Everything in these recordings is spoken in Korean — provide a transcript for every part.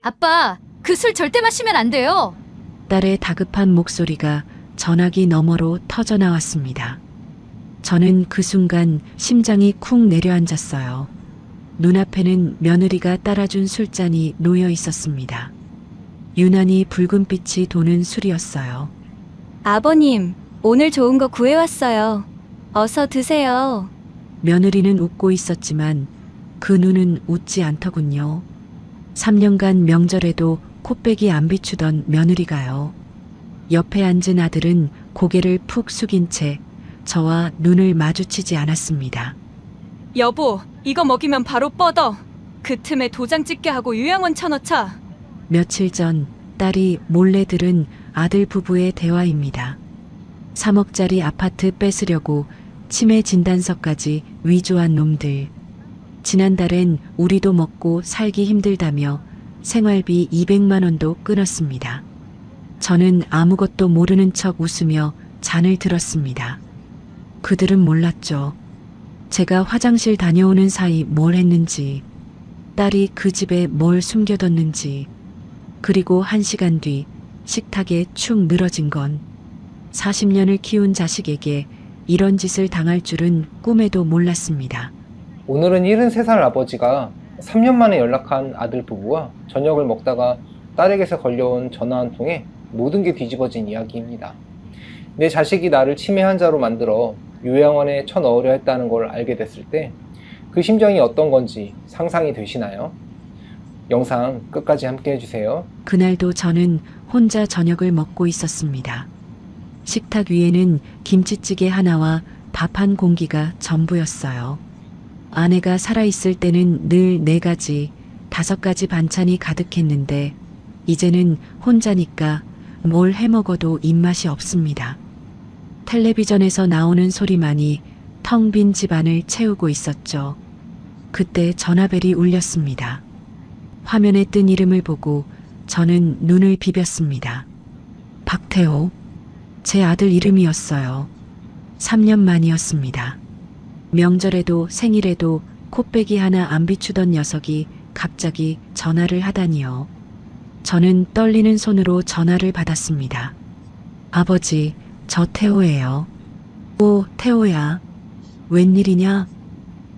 아빠, 그 술 절대 마시면 안 돼요. 딸의 다급한 목소리가 전화기 너머로 터져 나왔습니다. 저는 그 순간 심장이 쿵 내려앉았어요. 눈앞에는 며느리가 따라준 술잔이 놓여 있었습니다. 유난히 붉은 빛이 도는 술이었어요. 아버님, 오늘 좋은 거 구해왔어요. 어서 드세요. 며느리는 웃고 있었지만 그 눈은 웃지 않더군요. 3년간 명절에도 코빼기 안 비추던 며느리가요. 옆에 앉은 아들은 고개를 푹 숙인 채 저와 눈을 마주치지 않았습니다. 여보, 이거 먹이면 바로 뻗어. 그 틈에 도장 찍게 하고 요양원 쳐넣자. 며칠 전 딸이 몰래 들은 아들 부부의 대화입니다. 3억짜리 아파트 뺏으려고 치매 진단서까지 위조한 놈들. 지난달엔 우리도 먹고 살기 힘들다며 생활비 200만 원도 끊었습니다. 저는 아무것도 모르는 척 웃으며 잔을 들었습니다. 그들은 몰랐죠. 제가 화장실 다녀오는 사이 뭘 했는지, 딸이 그 집에 뭘 숨겨뒀는지, 그리고 1시간 뒤 식탁에 축 늘어진 건 40년을 키운 자식에게 이런 짓을 당할 줄은 꿈에도 몰랐습니다. 오늘은 73살 아버지가 3년 만에 연락한 아들 부부와 저녁을 먹다가 딸에게서 걸려온 전화 한 통에 모든 게 뒤집어진 이야기입니다. 내 자식이 나를 치매 환자로 만들어 요양원에 쳐넣으려 했다는 걸 알게 됐을 때 그 심정이 어떤 건지 상상이 되시나요? 영상 끝까지 함께 해주세요. 그날도 저는 혼자 저녁을 먹고 있었습니다. 식탁 위에는 김치찌개 하나와 밥 한 공기가 전부였어요. 아내가 살아있을 때는 늘 4가지, 5가지 반찬이 가득했는데 이제는 혼자니까 뭘 해먹어도 입맛이 없습니다. 텔레비전에서 나오는 소리만이 텅 빈 집안을 채우고 있었죠. 그때 전화벨이 울렸습니다. 화면에 뜬 이름을 보고 저는 눈을 비볐습니다. 박태호. 제 아들 이름이었어요. 3년 만이었습니다. 명절에도 생일에도 코빼기 하나 안 비추던 녀석이 갑자기 전화를 하다니요. 저는 떨리는 손으로 전화를 받았습니다. 아버지, 저 태호예요. 오, 태호야. 웬일이냐?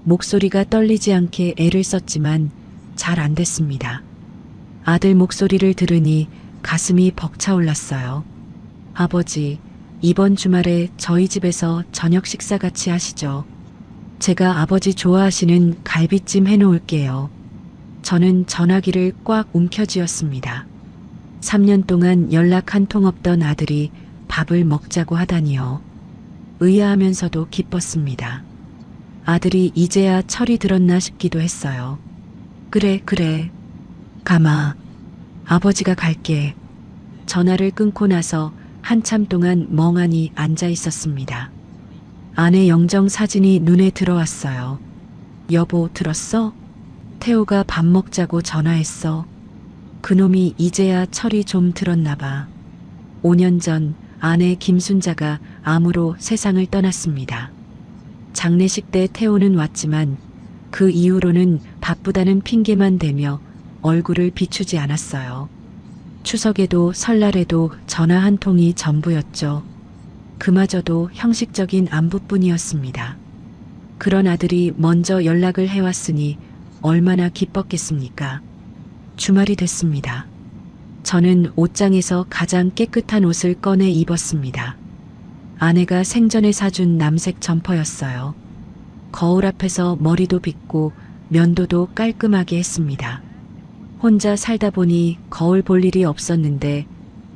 목소리가 떨리지 않게 애를 썼지만 잘 안 됐습니다. 아들 목소리를 들으니 가슴이 벅차올랐어요. 아버지, 이번 주말에 저희 집에서 저녁 식사 같이 하시죠. 제가 아버지 좋아하시는 갈비찜 해놓을게요. 저는 전화기를 꽉 움켜쥐었습니다. 3년 동안 연락 한 통 없던 아들이 밥을 먹자고 하다니요. 의아하면서도 기뻤습니다. 아들이 이제야 철이 들었나 싶기도 했어요. 그래. 가마. 아버지가 갈게. 전화를 끊고 나서 한참 동안 멍하니 앉아 있었습니다. 아내 영정 사진이 눈에 들어왔어요. 여보, 들었어? 태호가 밥 먹자고 전화했어. 그놈이 이제야 철이 좀 들었나 봐. 5년 전 아내 김순자가 암으로 세상을 떠났습니다. 장례식 때 태호는 왔지만 그 이후로는 바쁘다는 핑계만 대며 얼굴을 비추지 않았어요. 추석에도 설날에도 전화 한 통이 전부였죠. 그마저도 형식적인 안부뿐이었습니다. 그런 아들이 먼저 연락을 해왔으니 얼마나 기뻤겠습니까? 주말이 됐습니다. 저는 옷장에서 가장 깨끗한 옷을 꺼내 입었습니다. 아내가 생전에 사준 남색 점퍼였어요. 거울 앞에서 머리도 빗고 면도도 깔끔하게 했습니다. 혼자 살다 보니 거울 볼 일이 없었는데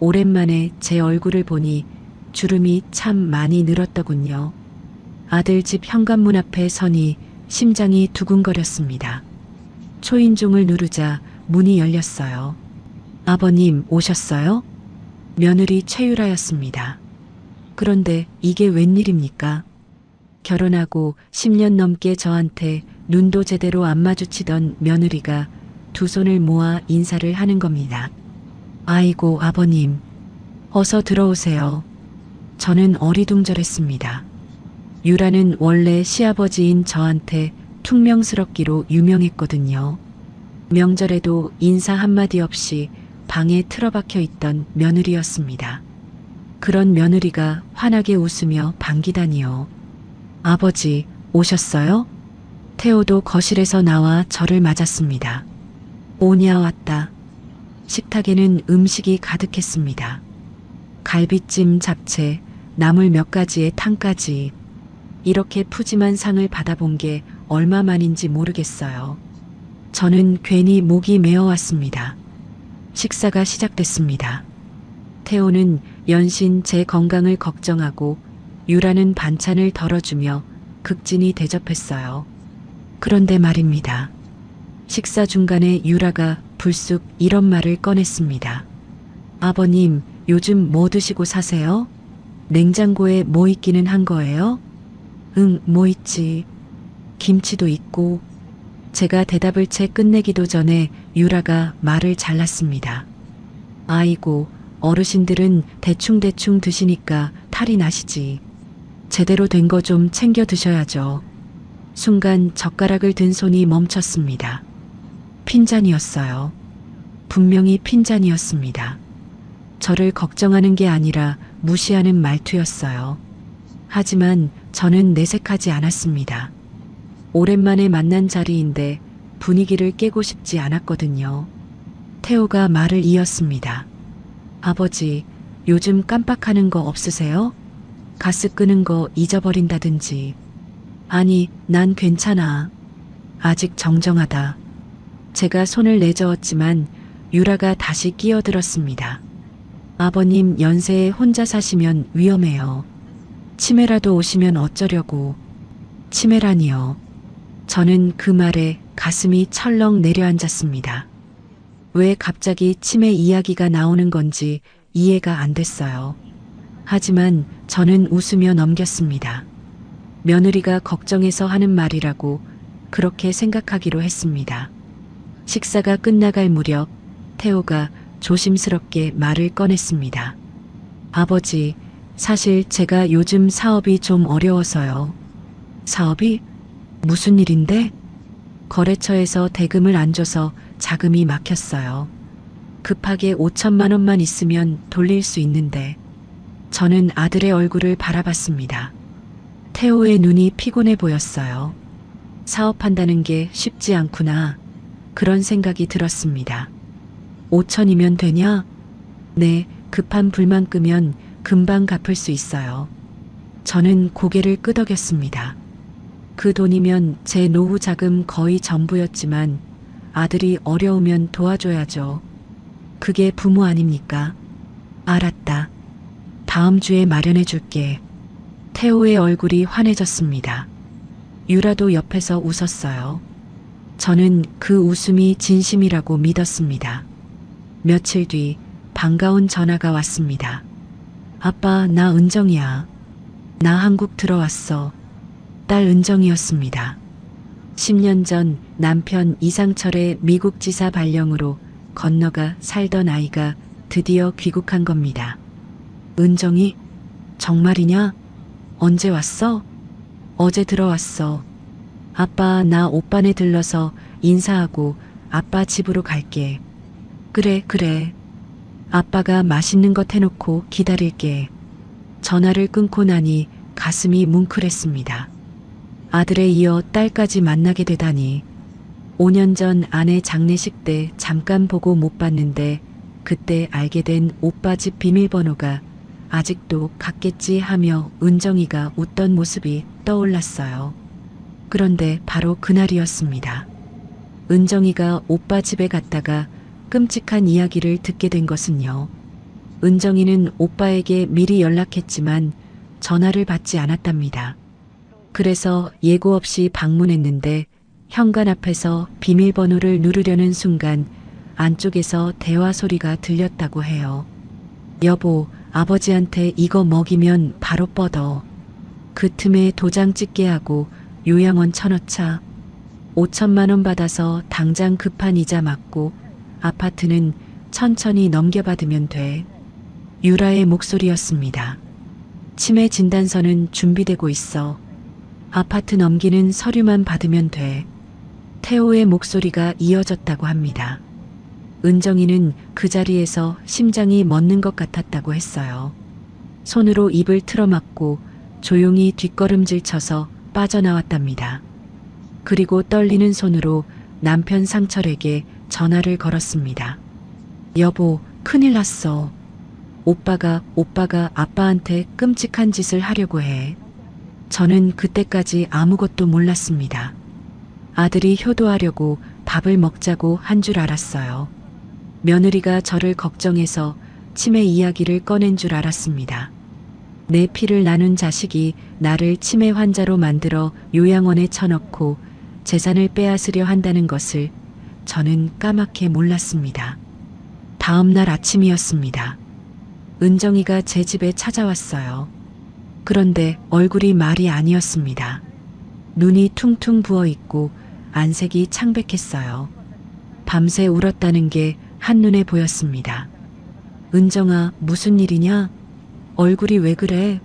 오랜만에 제 얼굴을 보니 주름이 참 많이 늘었더군요. 아들 집 현관문 앞에 서니 심장이 두근거렸습니다. 초인종을 누르자 문이 열렸어요. 아버님 오셨어요? 며느리 최유라였습니다. 그런데 이게 웬일입니까? 결혼하고 10년 넘게 저한테 눈도 제대로 안 마주치던 며느리가 두 손을 모아 인사를 하는 겁니다. 아이고 아버님, 어서 들어오세요. 저는 어리둥절했습니다. 유라는 원래 시아버지인 저한테 퉁명스럽기로 유명했거든요. 명절에도 인사 한마디 없이 방에 틀어박혀 있던 며느리였습니다. 그런 며느리가 환하게 웃으며 반기다니요. 아버지, 오셨어요? 태호도 거실에서 나와 저를 맞았습니다. 오냐 왔다. 식탁에는 음식이 가득했습니다. 갈비찜, 잡채, 나물 몇 가지에 탕까지. 이렇게 푸짐한 상을 받아본 게 얼마만인지 모르겠어요. 저는 괜히 목이 메어왔습니다. 식사가 시작됐습니다. 태호는 연신 제 건강을 걱정하고 유라는 반찬을 덜어주며 극진히 대접했어요. 그런데 말입니다. 식사 중간에 유라가 불쑥 이런 말을 꺼냈습니다. 아버님, 요즘 뭐 드시고 사세요? 냉장고에 뭐 있기는 한 거예요? 응, 뭐 있지. 김치도 있고. 제가 대답을 채 끝내기도 전에 유라가 말을 잘랐습니다. 아이고, 어르신들은 대충대충 드시니까 탈이 나시지. 제대로 된 거 좀 챙겨 드셔야죠. 순간 젓가락을 든 손이 멈췄습니다. 핀잔이었어요. 분명히 핀잔이었습니다. 저를 걱정하는 게 아니라 무시하는 말투였어요. 하지만 저는 내색하지 않았습니다. 오랜만에 만난 자리인데 분위기를 깨고 싶지 않았거든요. 태호가 말을 이었습니다. 아버지, 요즘 깜빡하는 거 없으세요? 가스 끄는 거 잊어버린다든지. 아니, 난 괜찮아. 아직 정정하다. 제가 손을 내저었지만 유라가 다시 끼어들었습니다. 아버님 연세에 혼자 사시면 위험해요. 치매라도 오시면 어쩌려고. 치매라니요. 저는 그 말에 가슴이 철렁 내려앉았습니다. 왜 갑자기 치매 이야기가 나오는 건지 이해가 안 됐어요. 하지만 저는 웃으며 넘겼습니다. 며느리가 걱정해서 하는 말이라고 그렇게 생각하기로 했습니다. 식사가 끝나갈 무렵 태호가 조심스럽게 말을 꺼냈습니다. 아버지, 사실 제가 요즘 사업이 좀 어려워서요. 사업이? 무슨 일인데? 거래처에서 대금을 안 줘서 자금이 막혔어요. 급하게 5천만 원만 있으면 돌릴 수 있는데. 저는 아들의 얼굴을 바라봤습니다. 태호의 눈이 피곤해 보였어요. 사업한다는 게 쉽지 않구나. 그런 생각이 들었습니다. 5천이면 되냐? 네, 급한 불만 끄면 금방 갚을 수 있어요. 저는 고개를 끄덕였습니다. 그 돈이면 제 노후 자금 거의 전부였지만 아들이 어려우면 도와줘야죠. 그게 부모 아닙니까? 알았다. 다음 주에 마련해 줄게. 태호의 얼굴이 환해졌습니다. 유라도 옆에서 웃었어요. 저는 그 웃음이 진심이라고 믿었습니다. 며칠 뒤 반가운 전화가 왔습니다. 아빠, 나 은정이야. 나 한국 들어왔어. 딸 은정이었습니다. 10년 전 남편 이상철의 미국 지사 발령으로 건너가 살던 아이가 드디어 귀국한 겁니다. 은정이? 정말이냐? 언제 왔어? 어제 들어왔어. 아빠, 나 오빠네 들러서 인사하고 아빠 집으로 갈게. 그래, 그래. 아빠가 맛있는 것 해놓고 기다릴게. 전화를 끊고 나니 가슴이 뭉클했습니다. 아들에 이어 딸까지 만나게 되다니. 5년 전 아내 장례식 때 잠깐 보고 못 봤는데 그때 알게 된 오빠 집 비밀번호가 아직도 같겠지 하며 은정이가 웃던 모습이 떠올랐어요. 그런데 바로 그날이었습니다. 은정이가 오빠 집에 갔다가 끔찍한 이야기를 듣게 된 것은요. 은정이는 오빠에게 미리 연락했지만 전화를 받지 않았답니다. 그래서 예고 없이 방문했는데 현관 앞에서 비밀번호를 누르려는 순간 안쪽에서 대화 소리가 들렸다고 해요. 여보, 아버지한테 이거 먹이면 바로 뻗어. 그 틈에 도장 찍게 하고 요양원 쳐넣자. 5천만 원 받아서 당장 급한 이자 맞고 아파트는 천천히 넘겨받으면 돼. 유라의 목소리였습니다. 치매 진단서는 준비되고 있어. 아파트 넘기는 서류만 받으면 돼. 태호의 목소리가 이어졌다고 합니다. 은정이는 그 자리에서 심장이 멎는 것 같았다고 했어요. 손으로 입을 틀어막고 조용히 뒷걸음질 쳐서 빠져나왔답니다. 그리고 떨리는 손으로 남편 상철에게 전화를 걸었습니다. 여보, 큰일 났어. 오빠가 아빠한테 끔찍한 짓을 하려고 해. 저는 그때까지 아무것도 몰랐습니다. 아들이 효도하려고 밥을 먹자고 한 줄 알았어요. 며느리가 저를 걱정해서 치매 이야기를 꺼낸 줄 알았습니다. 내 피를 나눈 자식이 나를 치매 환자로 만들어 요양원에 쳐넣고 재산을 빼앗으려 한다는 것을 저는 까맣게 몰랐습니다. 다음 날 아침이었습니다. 은정이가 제 집에 찾아왔어요. 그런데 얼굴이 말이 아니었습니다. 눈이 퉁퉁 부어있고 안색이 창백했어요. 밤새 울었다는 게 한눈에 보였습니다. 은정아, 무슨 일이냐? 얼굴이 왜 그래?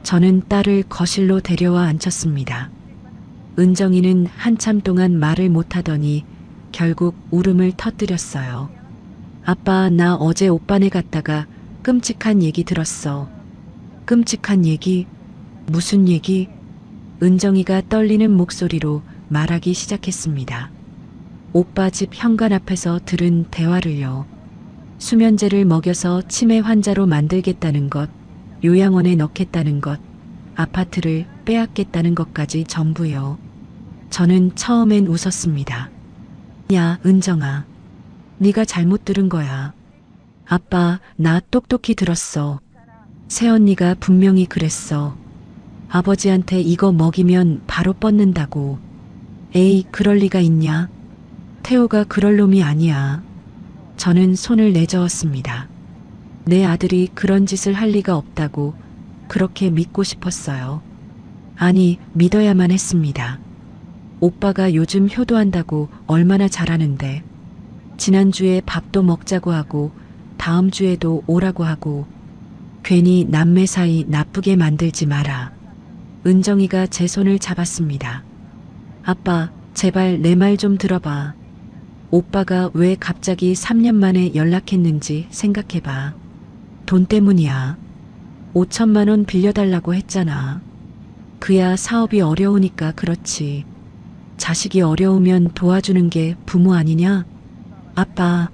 저는 딸을 거실로 데려와 앉혔습니다. 은정이는 한참 동안 말을 못하더니 결국 울음을 터뜨렸어요. 아빠, 나 어제 오빠네 갔다가 끔찍한 얘기 들었어. 끔찍한 얘기? 무슨 얘기? 은정이가 떨리는 목소리로 말하기 시작했습니다. 오빠 집 현관 앞에서 들은 대화를요. 수면제를 먹여서 치매 환자로 만들겠다는 것, 요양원에 넣겠다는 것, 아파트를 빼앗겠다는 것까지 전부요. 저는 처음엔 웃었습니다. 야, 은정아. 네가 잘못 들은 거야. 아빠, 나 똑똑히 들었어. 새언니가 분명히 그랬어. 아버지한테 이거 먹이면 바로 뻗는다고. 에이, 그럴 리가 있냐? 태호가 그럴 놈이 아니야. 저는 손을 내저었습니다. 내 아들이 그런 짓을 할 리가 없다고 그렇게 믿고 싶었어요. 아니, 믿어야만 했습니다. 오빠가 요즘 효도한다고 얼마나 잘하는데. 지난주에 밥도 먹자고 하고 다음 주에도 오라고 하고. 괜히 남매 사이 나쁘게 만들지 마라. 은정이가 제 손을 잡았습니다. 아빠, 제발 내 말 좀 들어봐. 오빠가 왜 갑자기 3년 만에 연락했는지 생각해봐. 돈 때문이야. 5천만 원 빌려달라고 했잖아. 그야 사업이 어려우니까 그렇지. 자식이 어려우면 도와주는 게 부모 아니냐? 아빠,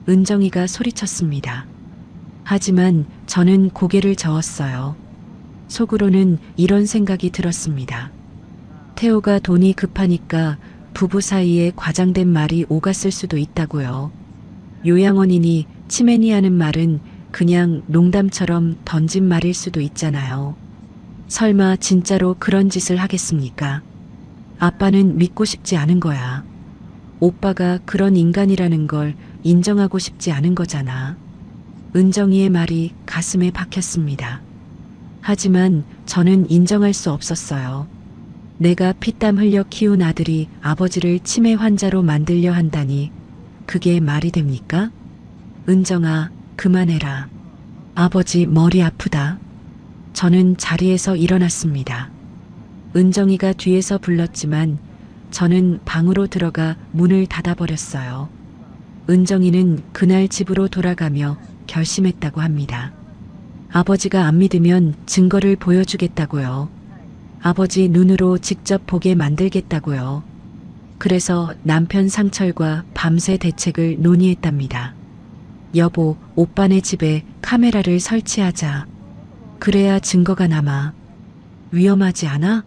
은정이가 소리쳤습니다. 하지만 저는 고개를 저었어요. 속으로는 이런 생각이 들었습니다. 태호가 돈이 급하니까 부부 사이에 과장된 말이 오갔을 수도 있다고요. 요양원이니 치매니 하는 말은 그냥 농담처럼 던진 말일 수도 있잖아요. 설마 진짜로 그런 짓을 하겠습니까? 아빠는 믿고 싶지 않은 거야. 오빠가 그런 인간이라는 걸 인정하고 싶지 않은 거잖아. 은정이의 말이 가슴에 박혔습니다. 하지만 저는 인정할 수 없었어요. 내가 피땀 흘려 키운 아들이 아버지를 치매 환자로 만들려 한다니 그게 말이 됩니까? 은정아, 그만해라. 아버지 머리 아프다. 저는 자리에서 일어났습니다. 은정이가 뒤에서 불렀지만 저는 방으로 들어가 문을 닫아버렸어요. 은정이는 그날 집으로 돌아가며 결심했다고 합니다. 아버지가 안 믿으면 증거를 보여주겠다고요. 아버지 눈으로 직접 보게 만들겠다고요. 그래서 남편 상철과 밤새 대책을 논의했답니다. 여보, 오빠네 집에 카메라를 설치하자. 그래야 증거가 남아. 위험하지 않아?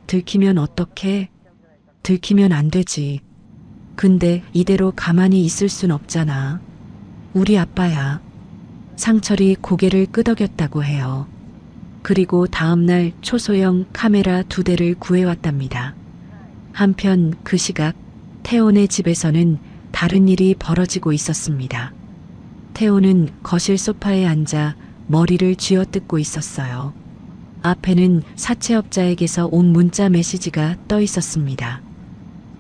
들키면 어떡해? 들키면 안 되지. 근데 이대로 가만히 있을 순 없잖아. 우리 아빠야. 상철이 고개를 끄덕였다고 해요. 그리고 다음날 초소형 카메라 2대를 구해왔답니다. 한편 그 시각 태호네 집에서는 다른 일이 벌어지고 있었습니다. 태호는 거실 소파에 앉아 머리를 쥐어뜯고 있었어요. 앞에는 사채업자에게서 온 문자 메시지가 떠 있었습니다.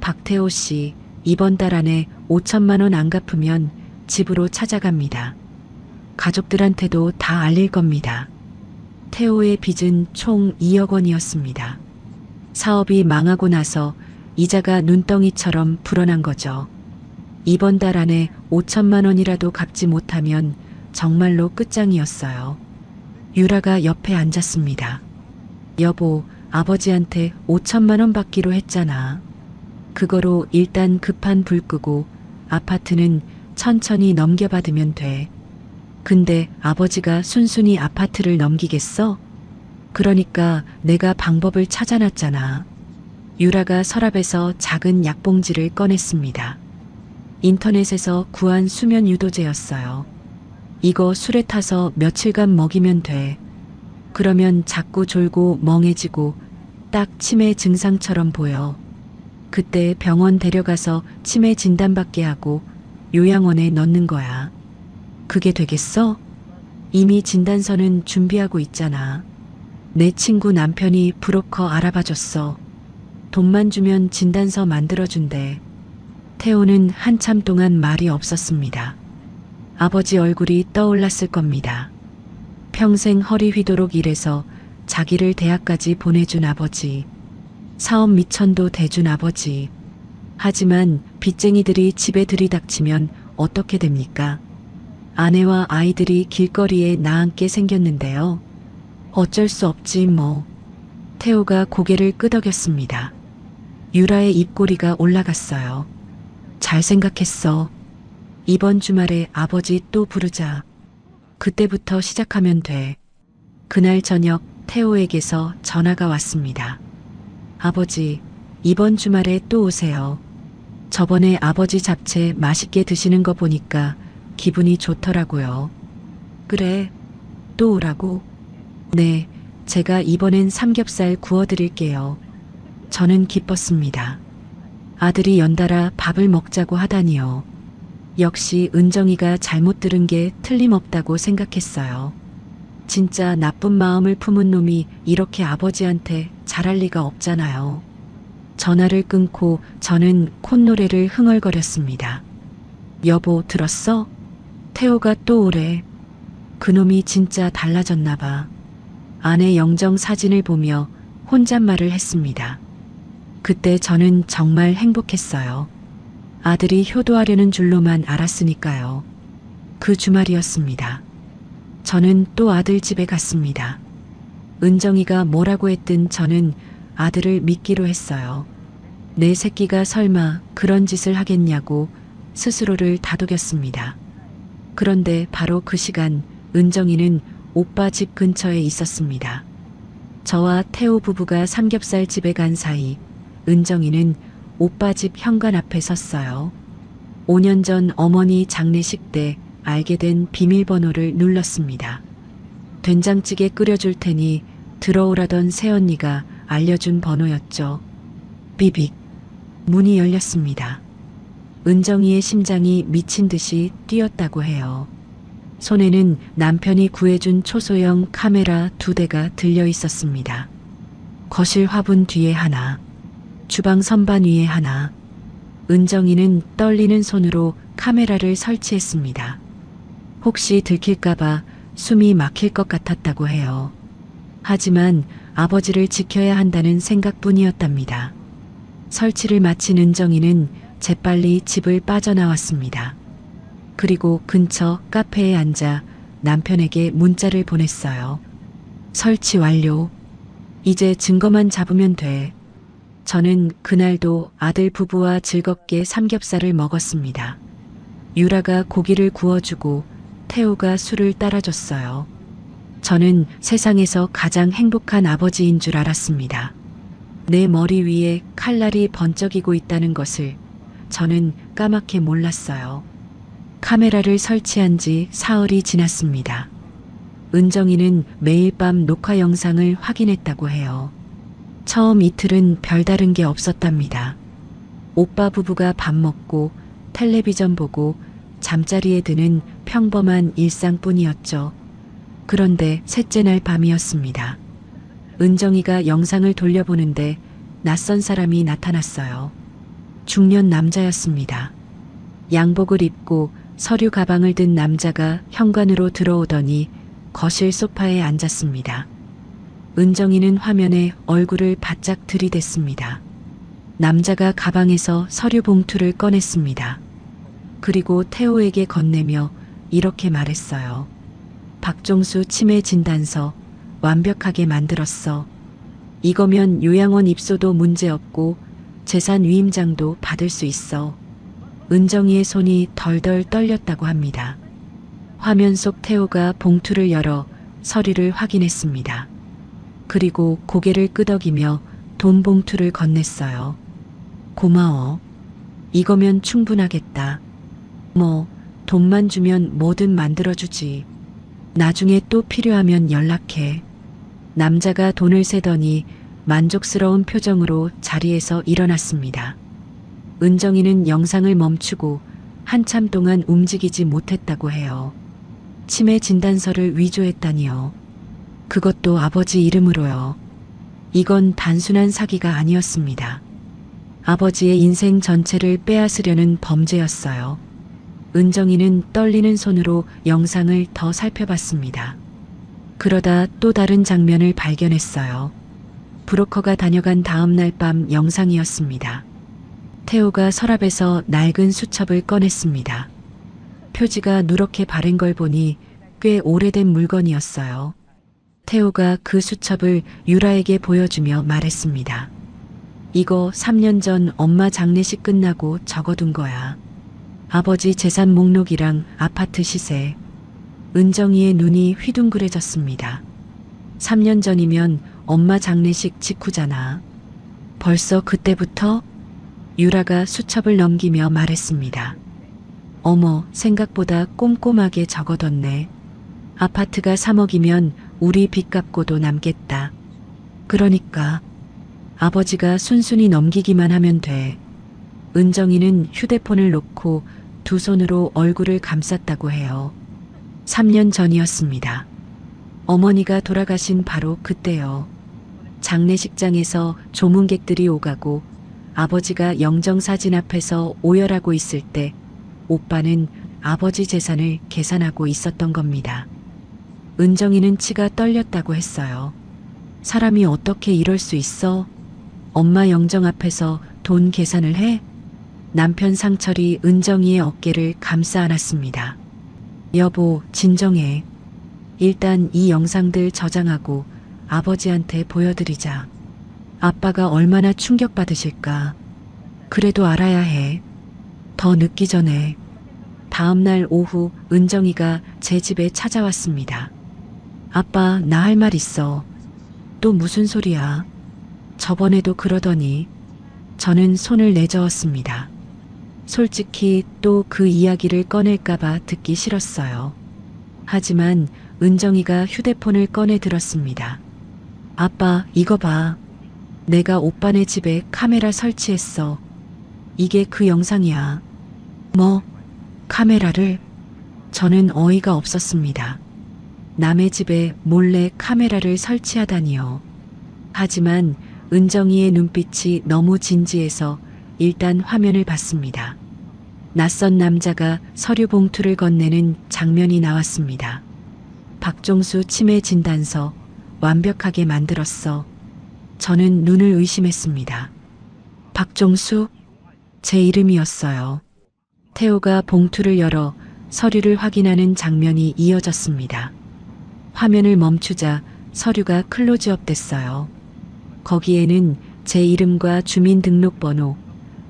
박태호 씨, 이번 달 안에 5천만 원 안 갚으면 집으로 찾아갑니다. 가족들한테도 다 알릴 겁니다. 태호의 빚은 총 2억 원이었습니다. 사업이 망하고 나서 이자가 눈덩이처럼 불어난 거죠. 이번 달 안에 5천만 원이라도 갚지 못하면 정말로 끝장이었어요. 유라가 옆에 앉았습니다. 여보, 아버지한테 5천만 원 받기로 했잖아. 그거로 일단 급한 불 끄고 아파트는 천천히 넘겨받으면 돼. 근데 아버지가 순순히 아파트를 넘기겠어? 그러니까 내가 방법을 찾아놨잖아. 유라가 서랍에서 작은 약봉지를 꺼냈습니다. 인터넷에서 구한 수면 유도제였어요. 이거 술에 타서 며칠간 먹이면 돼. 그러면 자꾸 졸고 멍해지고 딱 치매 증상처럼 보여. 그때 병원 데려가서 치매 진단받게 하고 요양원에 넣는 거야. 그게 되겠어? 이미 진단서는 준비하고 있잖아. 내 친구 남편이 브로커 알아봐줬어. 돈만 주면 진단서 만들어준대. 태호는 한참 동안 말이 없었습니다. 아버지 얼굴이 떠올랐을 겁니다. 평생 허리 휘도록 일해서 자기를 대학까지 보내준 아버지. 사업 미천도 대준 아버지. 하지만 빚쟁이들이 집에 들이닥치면 어떻게 됩니까? 아내와 아이들이 길거리에 나앉게 생겼는데요. 어쩔 수 없지 뭐. 태호가 고개를 끄덕였습니다. 유라의 입꼬리가 올라갔어요. 잘 생각했어. 이번 주말에 아버지 또 부르자. 그때부터 시작하면 돼. 그날 저녁 태호에게서 전화가 왔습니다. 아버지, 이번 주말에 또 오세요. 저번에 아버지 잡채 맛있게 드시는 거 보니까 기분이 좋더라고요. 그래, 또 오라고? 네, 제가 이번엔 삼겹살 구워드릴게요. 저는 기뻤습니다. 아들이 연달아 밥을 먹자고 하다니요. 역시 은정이가 잘못 들은 게 틀림없다고 생각했어요. 진짜 나쁜 마음을 품은 놈이 이렇게 아버지한테 잘할 리가 없잖아요. 전화를 끊고 저는 콧노래를 흥얼거렸습니다. 여보, 들었어? 태호가 또 오래. 그놈이 진짜 달라졌나 봐. 아내 영정 사진을 보며 혼잣말을 했습니다. 그때 저는 정말 행복했어요. 아들이 효도하려는 줄로만 알았으니까요. 그 주말이었습니다. 저는 또 아들 집에 갔습니다. 은정이가 뭐라고 했든 저는 아들을 믿기로 했어요. 내 새끼가 설마 그런 짓을 하겠냐고 스스로를 다독였습니다. 그런데 바로 그 시간 은정이는 오빠 집 근처에 있었습니다. 저와 태호 부부가 삼겹살 집에 간 사이 은정이는 오빠 집 현관 앞에 섰어요. 5년 전 어머니 장례식 때 알게 된 비밀번호를 눌렀습니다. 된장찌개 끓여줄 테니 들어오라던 새언니가 알려준 번호였죠. 비빅. 문이 열렸습니다. 은정이의 심장이 미친 듯이 뛰었다고 해요. 손에는 남편이 구해준 초소형 카메라 2대가 들려 있었습니다. 거실 화분 뒤에 하나, 주방 선반 위에 하나. 은정이는 떨리는 손으로 카메라를 설치했습니다. 혹시 들킬까봐 숨이 막힐 것 같았다고 해요. 하지만 아버지를 지켜야 한다는 생각뿐이었답니다. 설치를 마친 은정이는 재빨리 집을 빠져나왔습니다. 그리고 근처 카페에 앉아 남편에게 문자를 보냈어요. 설치 완료. 이제 증거만 잡으면 돼. 저는 그날도 아들 부부와 즐겁게 삼겹살을 먹었습니다. 유라가 고기를 구워주고 태호가 술을 따라줬어요. 저는 세상에서 가장 행복한 아버지인 줄 알았습니다. 내 머리 위에 칼날이 번쩍이고 있다는 것을 저는 까맣게 몰랐어요. 카메라를 설치한 지 사흘이 지났습니다. 은정이는 매일 밤 녹화 영상을 확인했다고 해요. 처음 이틀은 별다른 게 없었답니다. 오빠 부부가 밥 먹고 텔레비전 보고 잠자리에 드는 평범한 일상뿐이었죠. 그런데 셋째 날 밤이었습니다. 은정이가 영상을 돌려보는데 낯선 사람이 나타났어요. 중년 남자였습니다. 양복을 입고 서류 가방을 든 남자가 현관으로 들어오더니 거실 소파에 앉았습니다. 은정이는 화면에 얼굴을 바짝 들이댔습니다. 남자가 가방에서 서류 봉투를 꺼냈습니다. 그리고 태호에게 건네며 이렇게 말했어요. 박종수 치매 진단서 완벽하게 만들었어. 이거면 요양원 입소도 문제없고 재산 위임장도 받을 수 있어. 은정이의 손이 덜덜 떨렸다고 합니다. 화면 속 태호가 봉투를 열어 서류를 확인했습니다. 그리고 고개를 끄덕이며 돈 봉투를 건넸어요. 고마워. 이거면 충분하겠다. 뭐 돈만 주면 뭐든 만들어주지. 나중에 또 필요하면 연락해. 남자가 돈을 세더니 만족스러운 표정으로 자리에서 일어났습니다. 은정이는 영상을 멈추고 한참 동안 움직이지 못했다고 해요. 치매 진단서를 위조했다니요. 그것도 아버지 이름으로요. 이건 단순한 사기가 아니었습니다. 아버지의 인생 전체를 빼앗으려는 범죄였어요. 은정이는 떨리는 손으로 영상을 더 살펴봤습니다. 그러다 또 다른 장면을 발견했어요. 브로커가 다녀간 다음 날 밤 영상이었습니다. 태호가 서랍에서 낡은 수첩을 꺼냈습니다. 표지가 누렇게 바른 걸 보니 꽤 오래된 물건이었어요. 태호가 그 수첩을 유라에게 보여주며 말했습니다. 이거 3년 전 엄마 장례식 끝나고 적어둔 거야. 아버지 재산 목록이랑 아파트 시세. 은정이의 눈이 휘둥그레졌습니다. 3년 전이면 엄마 장례식 직후잖아. 벌써 그때부터? 유라가 수첩을 넘기며 말했습니다. 어머, 생각보다 꼼꼼하게 적어뒀네. 아파트가 3억이면 우리 빚 갚고도 남겠다. 그러니까 아버지가 순순히 넘기기만 하면 돼. 은정이는 휴대폰을 놓고 두 손으로 얼굴을 감쌌다고 해요. 3년 전이었습니다. 어머니가 돌아가신 바로 그때요. 장례식장에서 조문객들이 오가고 아버지가 영정사진 앞에서 오열하고 있을 때 오빠는 아버지 재산을 계산하고 있었던 겁니다. 은정이는 치가 떨렸다고 했어요. 사람이 어떻게 이럴 수 있어? 엄마 영정 앞에서 돈 계산을 해? 남편 상철이 은정이의 어깨를 감싸 안았습니다. 여보, 진정해. 일단 이 영상들 저장하고 아버지한테 보여드리자. 아빠가 얼마나 충격받으실까. 그래도 알아야 해. 더 늦기 전에. 다음 날 오후 은정이가 제 집에 찾아왔습니다. 아빠, 나 할 말 있어. 또 무슨 소리야? 저번에도 그러더니. 저는 손을 내저었습니다. 솔직히 또 그 이야기를 꺼낼까봐 듣기 싫었어요. 하지만 은정이가 휴대폰을 꺼내 들었습니다. 아빠, 이거 봐. 내가 오빠네 집에 카메라 설치했어. 이게 그 영상이야. 뭐? 카메라를? 저는 어이가 없었습니다. 남의 집에 몰래 카메라를 설치하다니요. 하지만 은정이의 눈빛이 너무 진지해서 일단 화면을 봤습니다. 낯선 남자가 서류 봉투를 건네는 장면이 나왔습니다. 박종수 치매 진단서 완벽하게 만들었어. 저는 눈을 의심했습니다. 박종수? 제 이름이었어요. 태호가 봉투를 열어 서류를 확인하는 장면이 이어졌습니다. 화면을 멈추자 서류가 클로즈업 됐어요. 거기에는 제 이름과 주민등록번호,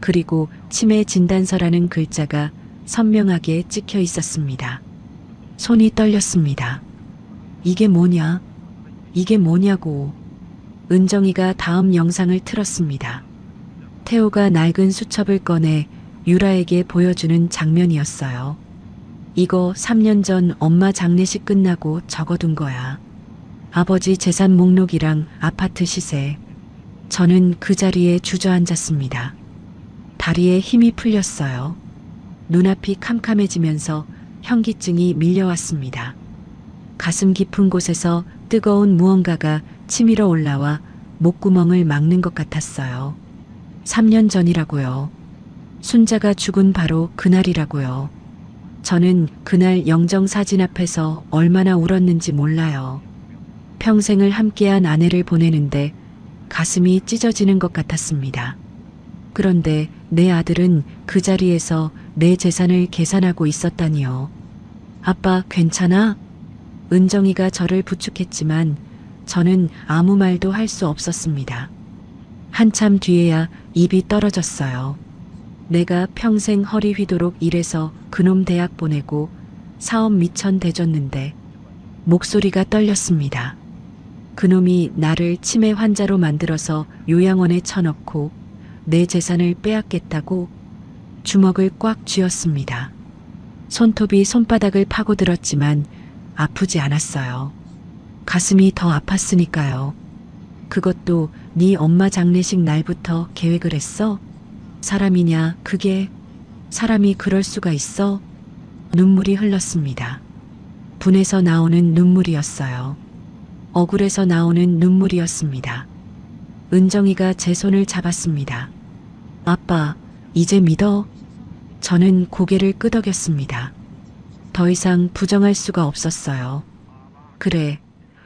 그리고 치매 진단서라는 글자가 선명하게 찍혀 있었습니다. 손이 떨렸습니다. 이게 뭐냐? 이게 뭐냐고. 은정이가 다음 영상을 틀었습니다. 태호가 낡은 수첩을 꺼내 유라에게 보여주는 장면이었어요. 이거 3년 전 엄마 장례식 끝나고 적어둔 거야. 아버지 재산 목록이랑 아파트 시세. 저는 그 자리에 주저앉았습니다. 다리에 힘이 풀렸어요. 눈앞이 캄캄해지면서 현기증이 밀려왔습니다. 가슴 깊은 곳에서 뜨거운 무언가가 치밀어 올라와 목구멍을 막는 것 같았어요. 3년 전이라고요. 순자가 죽은 바로 그날이라고요. 저는 그날 영정사진 앞에서 얼마나 울었는지 몰라요. 평생을 함께한 아내를 보내는데 가슴이 찢어지는 것 같았습니다. 그런데 내 아들은 그 자리에서 내 재산을 계산하고 있었다니요. 아빠, 괜찮아? 은정이가 저를 부축했지만 저는 아무 말도 할 수 없었습니다. 한참 뒤에야 입이 떨어졌어요. 내가 평생 허리 휘도록 일해서 그놈 대학 보내고 사업 미천 대줬는데 목소리가 떨렸습니다. 그놈이 나를 치매 환자로 만들어서 요양원에 쳐넣고 내 재산을 빼앗겠다고 주먹을 꽉 쥐었습니다. 손톱이 손바닥을 파고들었지만 아프지 않았어요. 가슴이 더 아팠으니까요. 그것도 네 엄마 장례식 날부터 계획을 했어? 사람이냐 그게? 사람이 그럴 수가 있어? 눈물이 흘렀습니다. 분에서 나오는 눈물이었어요. 억울해서 나오는 눈물이었습니다. 은정이가 제 손을 잡았습니다. 아빠, 이제 믿어? 저는 고개를 끄덕였습니다. 더 이상 부정할 수가 없었어요. 그래,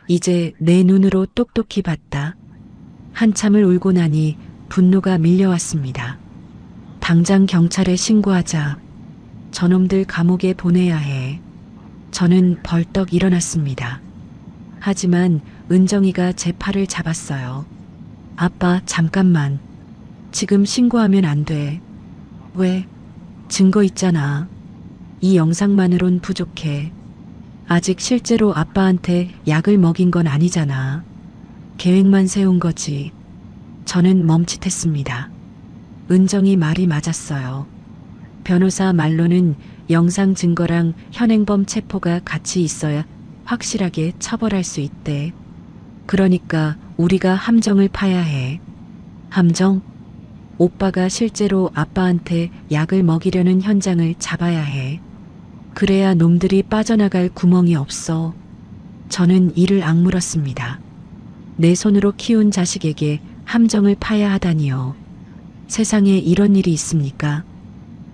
이제 내 눈으로 똑똑히 봤다. 한참을 울고 나니 분노가 밀려왔습니다. 당장 경찰에 신고하자. 저놈들 감옥에 보내야 해. 저는 벌떡 일어났습니다. 하지만 은정이가 제 팔을 잡았어요. 아빠, 잠깐만. 지금 신고하면 안 돼. 왜? 증거 있잖아. 이 영상만으론 부족해. 아직 실제로 아빠한테 약을 먹인 건 아니잖아. 계획만 세운 거지. 저는 멈칫했습니다. 은정이 말이 맞았어요. 변호사 말로는 영상 증거랑 현행범 체포가 같이 있어야 확실하게 처벌할 수 있대. 그러니까 우리가 함정을 파야 해. 함정? 오빠가 실제로 아빠한테 약을 먹이려는 현장을 잡아야 해. 그래야 놈들이 빠져나갈 구멍이 없어. 저는 이를 악물었습니다. 내 손으로 키운 자식에게 함정을 파야 하다니요. 세상에 이런 일이 있습니까?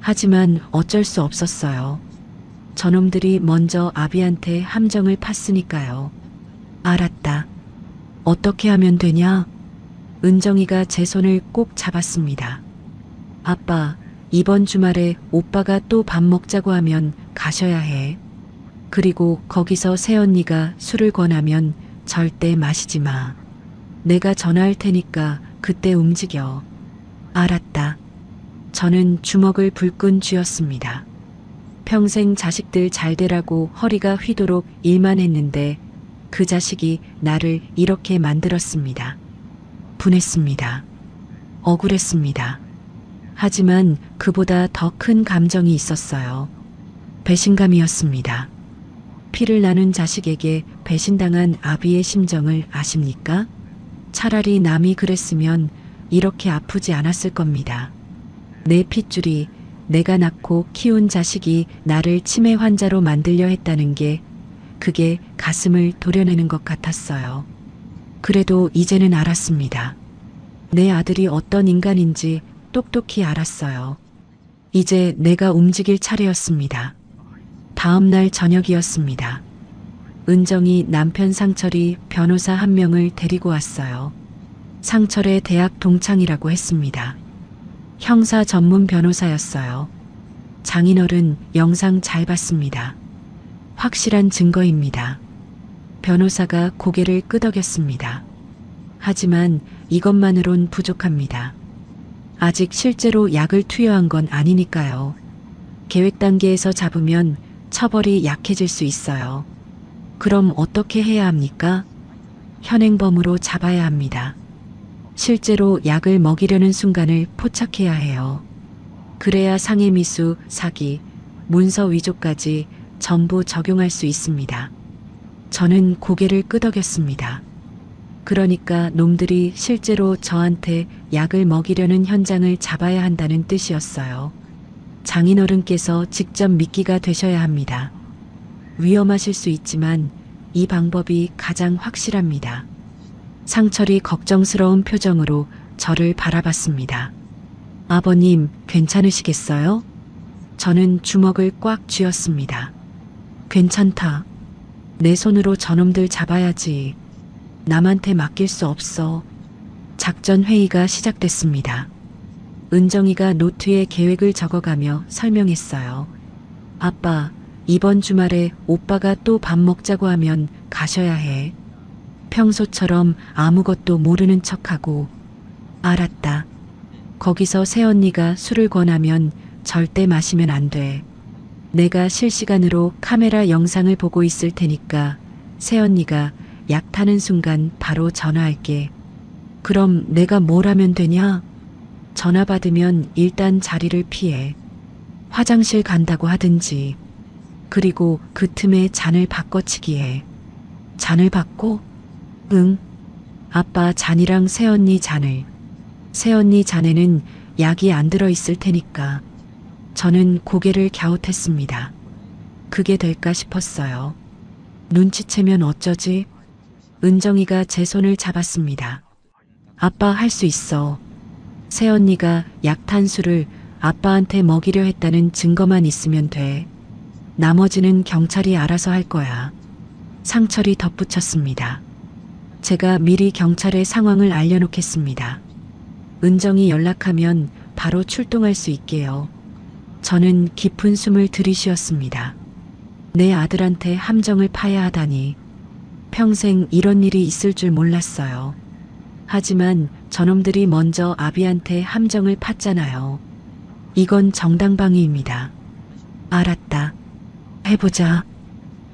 하지만 어쩔 수 없었어요. 저놈들이 먼저 아비한테 함정을 팠으니까요. 알았다. 어떻게 하면 되냐? 은정이가 제 손을 꼭 잡았습니다. 아빠, 이번 주말에 오빠가 또 밥 먹자고 하면 가셔야 해. 그리고 거기서 새언니가 술을 권하면 절대 마시지 마. 내가 전화할 테니까 그때 움직여. 알았다. 저는 주먹을 불끈 쥐었습니다. 평생 자식들 잘 되라고 허리가 휘도록 일만 했는데 그 자식이 나를 이렇게 만들었습니다. 분했습니다. 억울했습니다. 하지만 그보다 더 큰 감정이 있었어요. 배신감이었습니다. 피를 나눈 자식에게 배신당한 아비의 심정을 아십니까? 차라리 남이 그랬으면 이렇게 아프지 않았을 겁니다. 내 핏줄이 내가 낳고 키운 자식이 나를 치매 환자로 만들려 했다는 게 그게 가슴을 도려내는 것 같았어요. 그래도 이제는 알았습니다. 내 아들이 어떤 인간인지 똑똑히 알았어요. 이제 내가 움직일 차례였습니다. 다음 날 저녁이었습니다. 은정이 남편 상철이 변호사 한 명을 데리고 왔어요. 상철의 대학 동창이라고 했습니다. 형사 전문 변호사였어요. 장인어른 영상 잘 봤습니다. 확실한 증거입니다. 변호사가 고개를 끄덕였습니다. 하지만 이것만으론 부족합니다. 아직 실제로 약을 투여한 건 아니니까요. 계획 단계에서 잡으면 처벌이 약해질 수 있어요. 그럼 어떻게 해야 합니까? 현행범으로 잡아야 합니다. 실제로 약을 먹이려는 순간을 포착해야 해요. 그래야 상해미수, 사기, 문서 위조까지 전부 적용할 수 있습니다. 저는 고개를 끄덕였습니다. 그러니까 놈들이 실제로 저한테 약을 먹이려는 현장을 잡아야 한다는 뜻이었어요. 장인어른께서 직접 미끼가 되셔야 합니다. 위험하실 수 있지만 이 방법이 가장 확실합니다. 상철이 걱정스러운 표정으로 저를 바라봤습니다. 아버님, 괜찮으시겠어요? 저는 주먹을 꽉 쥐었습니다. 괜찮다. 내 손으로 저놈들 잡아야지. 남한테 맡길 수 없어. 작전 회의가 시작됐습니다. 은정이가 노트에 계획을 적어가며 설명했어요. 아빠, 이번 주말에 오빠가 또 밥 먹자고 하면 가셔야 해. 평소처럼 아무것도 모르는 척하고. 알았다. 거기서 새언니가 술을 권하면 절대 마시면 안 돼. 내가 실시간으로 카메라 영상을 보고 있을 테니까 새언니가 약 타는 순간 바로 전화할게. 그럼 내가 뭘 하면 되냐? 전화 받으면 일단 자리를 피해. 화장실 간다고 하든지. 그리고 그 틈에 잔을 바꿔치기 해. 잔을 바꿔? 응. 아빠 잔이랑 새언니 잔을. 새언니 잔에는 약이 안 들어있을 테니까. 저는 고개를 갸웃했습니다. 그게 될까 싶었어요. 눈치채면 어쩌지? 은정이가 제 손을 잡았습니다. 아빠 할 수 있어. 새언니가 약탄수를 아빠한테 먹이려 했다는 증거만 있으면 돼. 나머지는 경찰이 알아서 할 거야. 상철이 덧붙였습니다. 제가 미리 경찰에 상황을 알려놓겠습니다. 은정이 연락하면 바로 출동할 수 있게요. 저는 깊은 숨을 들이쉬었습니다. 내 아들한테 함정을 파야 하다니. 평생 이런 일이 있을 줄 몰랐어요. 하지만 저놈들이 먼저 아비한테 함정을 팠잖아요. 이건 정당방위입니다. 알았다. 해보자.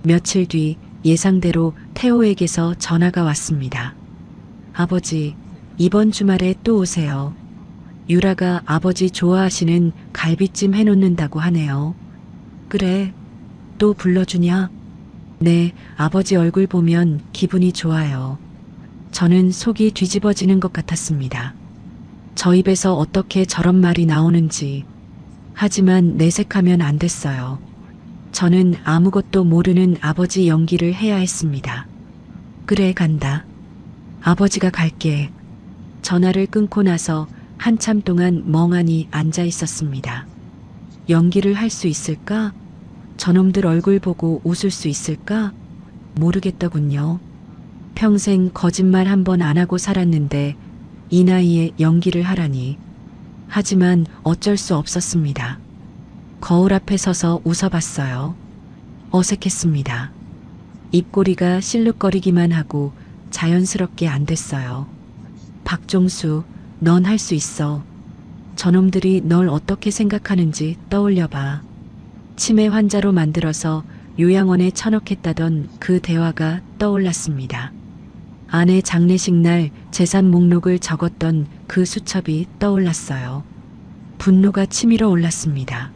며칠 뒤 예상대로 태호에게서 전화가 왔습니다. 아버지, 이번 주말에 또 오세요. 유라가 아버지 좋아하시는 갈비찜 해놓는다고 하네요. 그래, 또 불러주냐? 네, 아버지 얼굴 보면 기분이 좋아요. 저는 속이 뒤집어지는 것 같았습니다. 저 입에서 어떻게 저런 말이 나오는지. 하지만 내색하면 안 됐어요. 저는 아무것도 모르는 아버지 연기를 해야 했습니다. 그래, 간다. 아버지가 갈게. 전화를 끊고 나서 한참 동안 멍하니 앉아 있었습니다. 연기를 할 수 있을까? 저놈들 얼굴 보고 웃을 수 있을까? 모르겠더군요. 평생 거짓말 한 번 안 하고 살았는데 이 나이에 연기를 하라니. 하지만 어쩔 수 없었습니다. 거울 앞에 서서 웃어봤어요. 어색했습니다. 입꼬리가 실룩거리기만 하고 자연스럽게 안 됐어요. 박종수, 넌 할 수 있어. 저놈들이 널 어떻게 생각하는지 떠올려봐. 치매 환자로 만들어서 요양원에 처넣겠다던 그 대화가 떠올랐습니다. 아내 장례식 날 재산 목록을 적었던 그 수첩이 떠올랐어요. 분노가 치밀어 올랐습니다.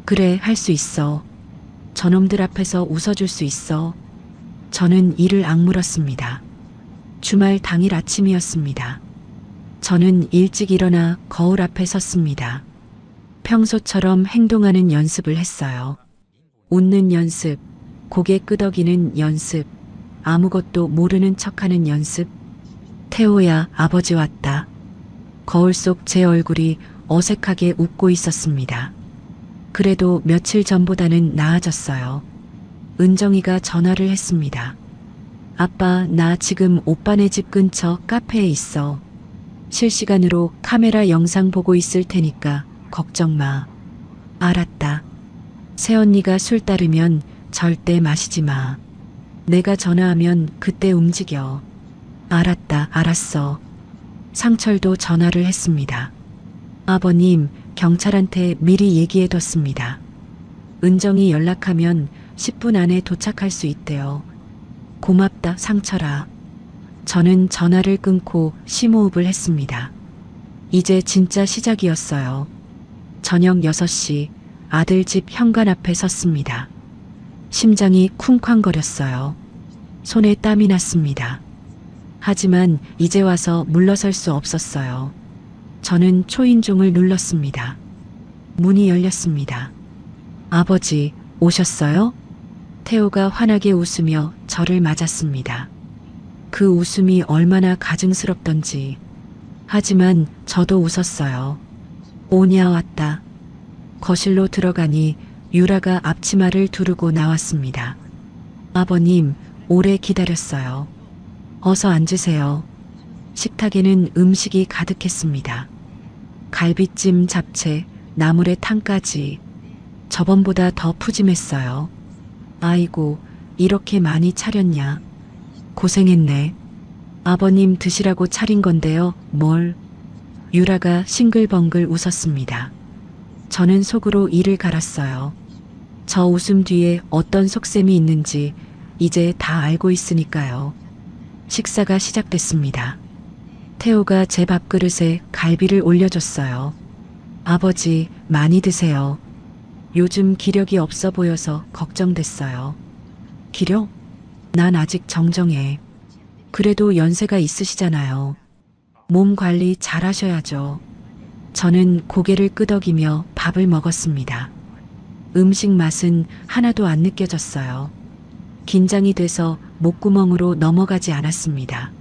그래, 할 수 있어. 저놈들 앞에서 웃어줄 수 있어. 저는 이를 악물었습니다. 주말 당일 아침이었습니다. 저는 일찍 일어나 거울 앞에 섰습니다. 평소처럼 행동하는 연습을 했어요. 웃는 연습, 고개 끄덕이는 연습, 아무것도 모르는 척하는 연습. 태호야, 아버지 왔다. 거울 속 제 얼굴이 어색하게 웃고 있었습니다. 그래도 며칠 전보다는 나아졌어요. 은정이가 전화를 했습니다. 아빠, 나 지금 오빠네 집 근처 카페에 있어. 실시간으로 카메라 영상 보고 있을 테니까 걱정 마. 알았다. 새언니가 술 따르면 절대 마시지 마. 내가 전화하면 그때 움직여. 알았다, 알았어. 상철도 전화를 했습니다. 아버님, 경찰한테 미리 얘기해뒀습니다. 은정이 연락하면 10분 안에 도착할 수 있대요. 고맙다, 상철아. 저는 전화를 끊고 심호흡을 했습니다. 이제 진짜 시작이었어요. 저녁 6시 아들 집 현관 앞에 섰습니다. 심장이 쿵쾅거렸어요. 손에 땀이 났습니다. 하지만 이제 와서 물러설 수 없었어요. 저는 초인종을 눌렀습니다. 문이 열렸습니다. 아버지, 오셨어요? 태호가 환하게 웃으며 저를 맞았습니다. 그 웃음이 얼마나 가증스럽던지. 하지만 저도 웃었어요. 오냐 왔다. 거실로 들어가니 유라가 앞치마를 두르고 나왔습니다. 아버님, 오래 기다렸어요. 어서 앉으세요. 식탁에는 음식이 가득했습니다. 갈비찜, 잡채, 나물에 탕까지. 저번보다 더 푸짐했어요. 아이고, 이렇게 많이 차렸냐. 고생했네. 아버님 드시라고 차린 건데요. 뭘? 유라가 싱글벙글 웃었습니다. 저는 속으로 이를 갈았어요. 저 웃음 뒤에 어떤 속셈이 있는지 이제 다 알고 있으니까요. 식사가 시작됐습니다. 태호가 제 밥그릇에 갈비를 올려줬어요. 아버지, 많이 드세요. 요즘 기력이 없어 보여서 걱정됐어요. 기력? 난 아직 정정해. 그래도 연세가 있으시잖아요. 몸 관리 잘 하셔야죠. 저는 고개를 끄덕이며 밥을 먹었습니다. 음식 맛은 하나도 안 느껴졌어요. 긴장이 돼서 목구멍으로 넘어가지 않았습니다.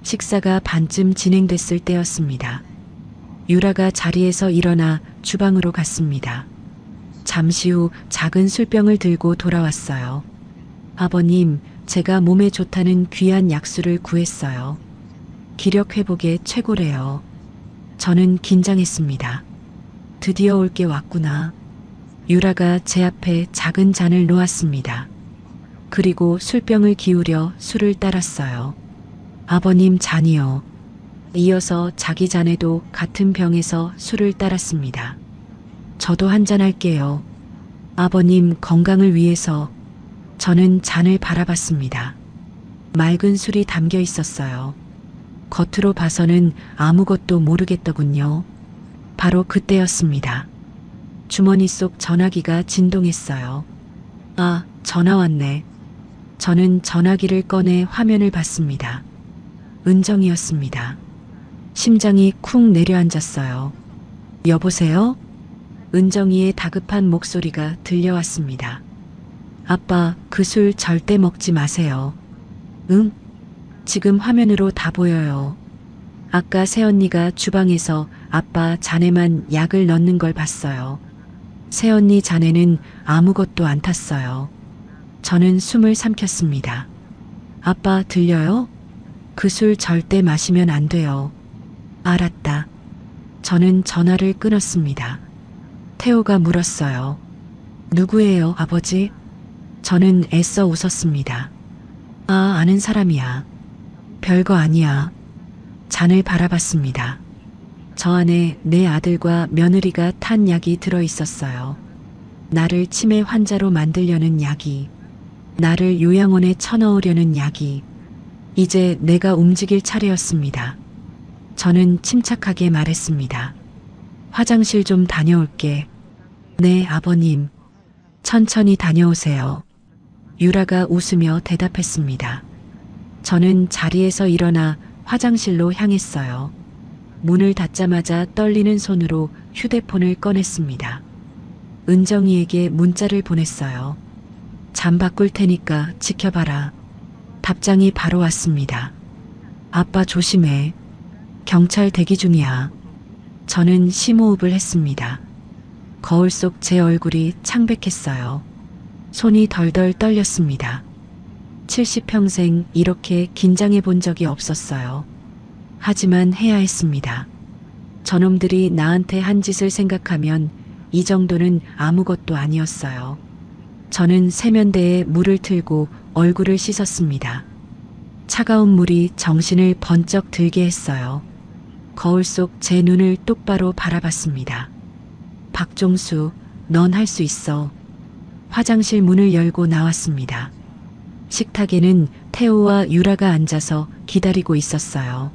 식사가 반쯤 진행됐을 때였습니다. 유라가 자리에서 일어나 주방으로 갔습니다. 잠시 후 작은 술병을 들고 돌아왔어요. 아버님, 제가 몸에 좋다는 귀한 약수를 구했어요. 기력 회복에 최고래요. 저는 긴장했습니다. 드디어 올 게 왔구나. 유라가 제 앞에 작은 잔을 놓았습니다. 그리고 술병을 기울여 술을 따랐어요. 아버님 잔이요. 이어서 자기 잔에도 같은 병에서 술을 따랐습니다. 저도 한잔 할게요. 아버님 건강을 위해서. 저는 잔을 바라봤습니다. 맑은 술이 담겨 있었어요. 겉으로 봐서는 아무것도 모르겠더군요. 바로 그때였습니다. 주머니 속 전화기가 진동했어요. 아, 전화 왔네. 저는 전화기를 꺼내 화면을 봤습니다. 은정이었습니다. 심장이 쿵 내려앉았어요. 여보세요? 은정이의 다급한 목소리가 들려왔습니다. 아빠, 그 술 절대 먹지 마세요. 응? 지금 화면으로 다 보여요. 아까 새언니가 주방에서 아빠 잔에만 약을 넣는 걸 봤어요. 새언니 잔에는 아무것도 안 탔어요. 저는 숨을 삼켰습니다. 아빠 들려요? 그 술 절대 마시면 안 돼요. 알았다. 저는 전화를 끊었습니다. 태호가 물었어요. 누구예요, 아버지? 저는 애써 웃었습니다. 아, 아는 사람이야. 별거 아니야. 잔을 바라봤습니다. 저 안에 내 아들과 며느리가 탄 약이 들어 있었어요. 나를 치매 환자로 만들려는 약이, 나를 요양원에 쳐넣으려는 약이. 이제 내가 움직일 차례였습니다. 저는 침착하게 말했습니다. 화장실 좀 다녀올게. 네, 아버님. 천천히 다녀오세요. 유라가 웃으며 대답했습니다. 저는 자리에서 일어나 화장실로 향했어요. 문을 닫자마자 떨리는 손으로 휴대폰을 꺼냈습니다. 은정이에게 문자를 보냈어요. 잠 바꿀 테니까 지켜봐라. 답장이 바로 왔습니다. 아빠 조심해. 경찰 대기 중이야. 저는 심호흡을 했습니다. 거울 속 제 얼굴이 창백했어요. 손이 덜덜 떨렸습니다. 70평생 이렇게 긴장해 본 적이 없었어요. 하지만 해야 했습니다. 저놈들이 나한테 한 짓을 생각하면 이 정도는 아무것도 아니었어요. 저는 세면대에 물을 틀고 얼굴을 씻었습니다. 차가운 물이 정신을 번쩍 들게 했어요. 거울 속 제 눈을 똑바로 바라봤습니다. 박종수, 넌 할 수 있어. 화장실 문을 열고 나왔습니다. 식탁에는 태호와 유라가 앉아서 기다리고 있었어요.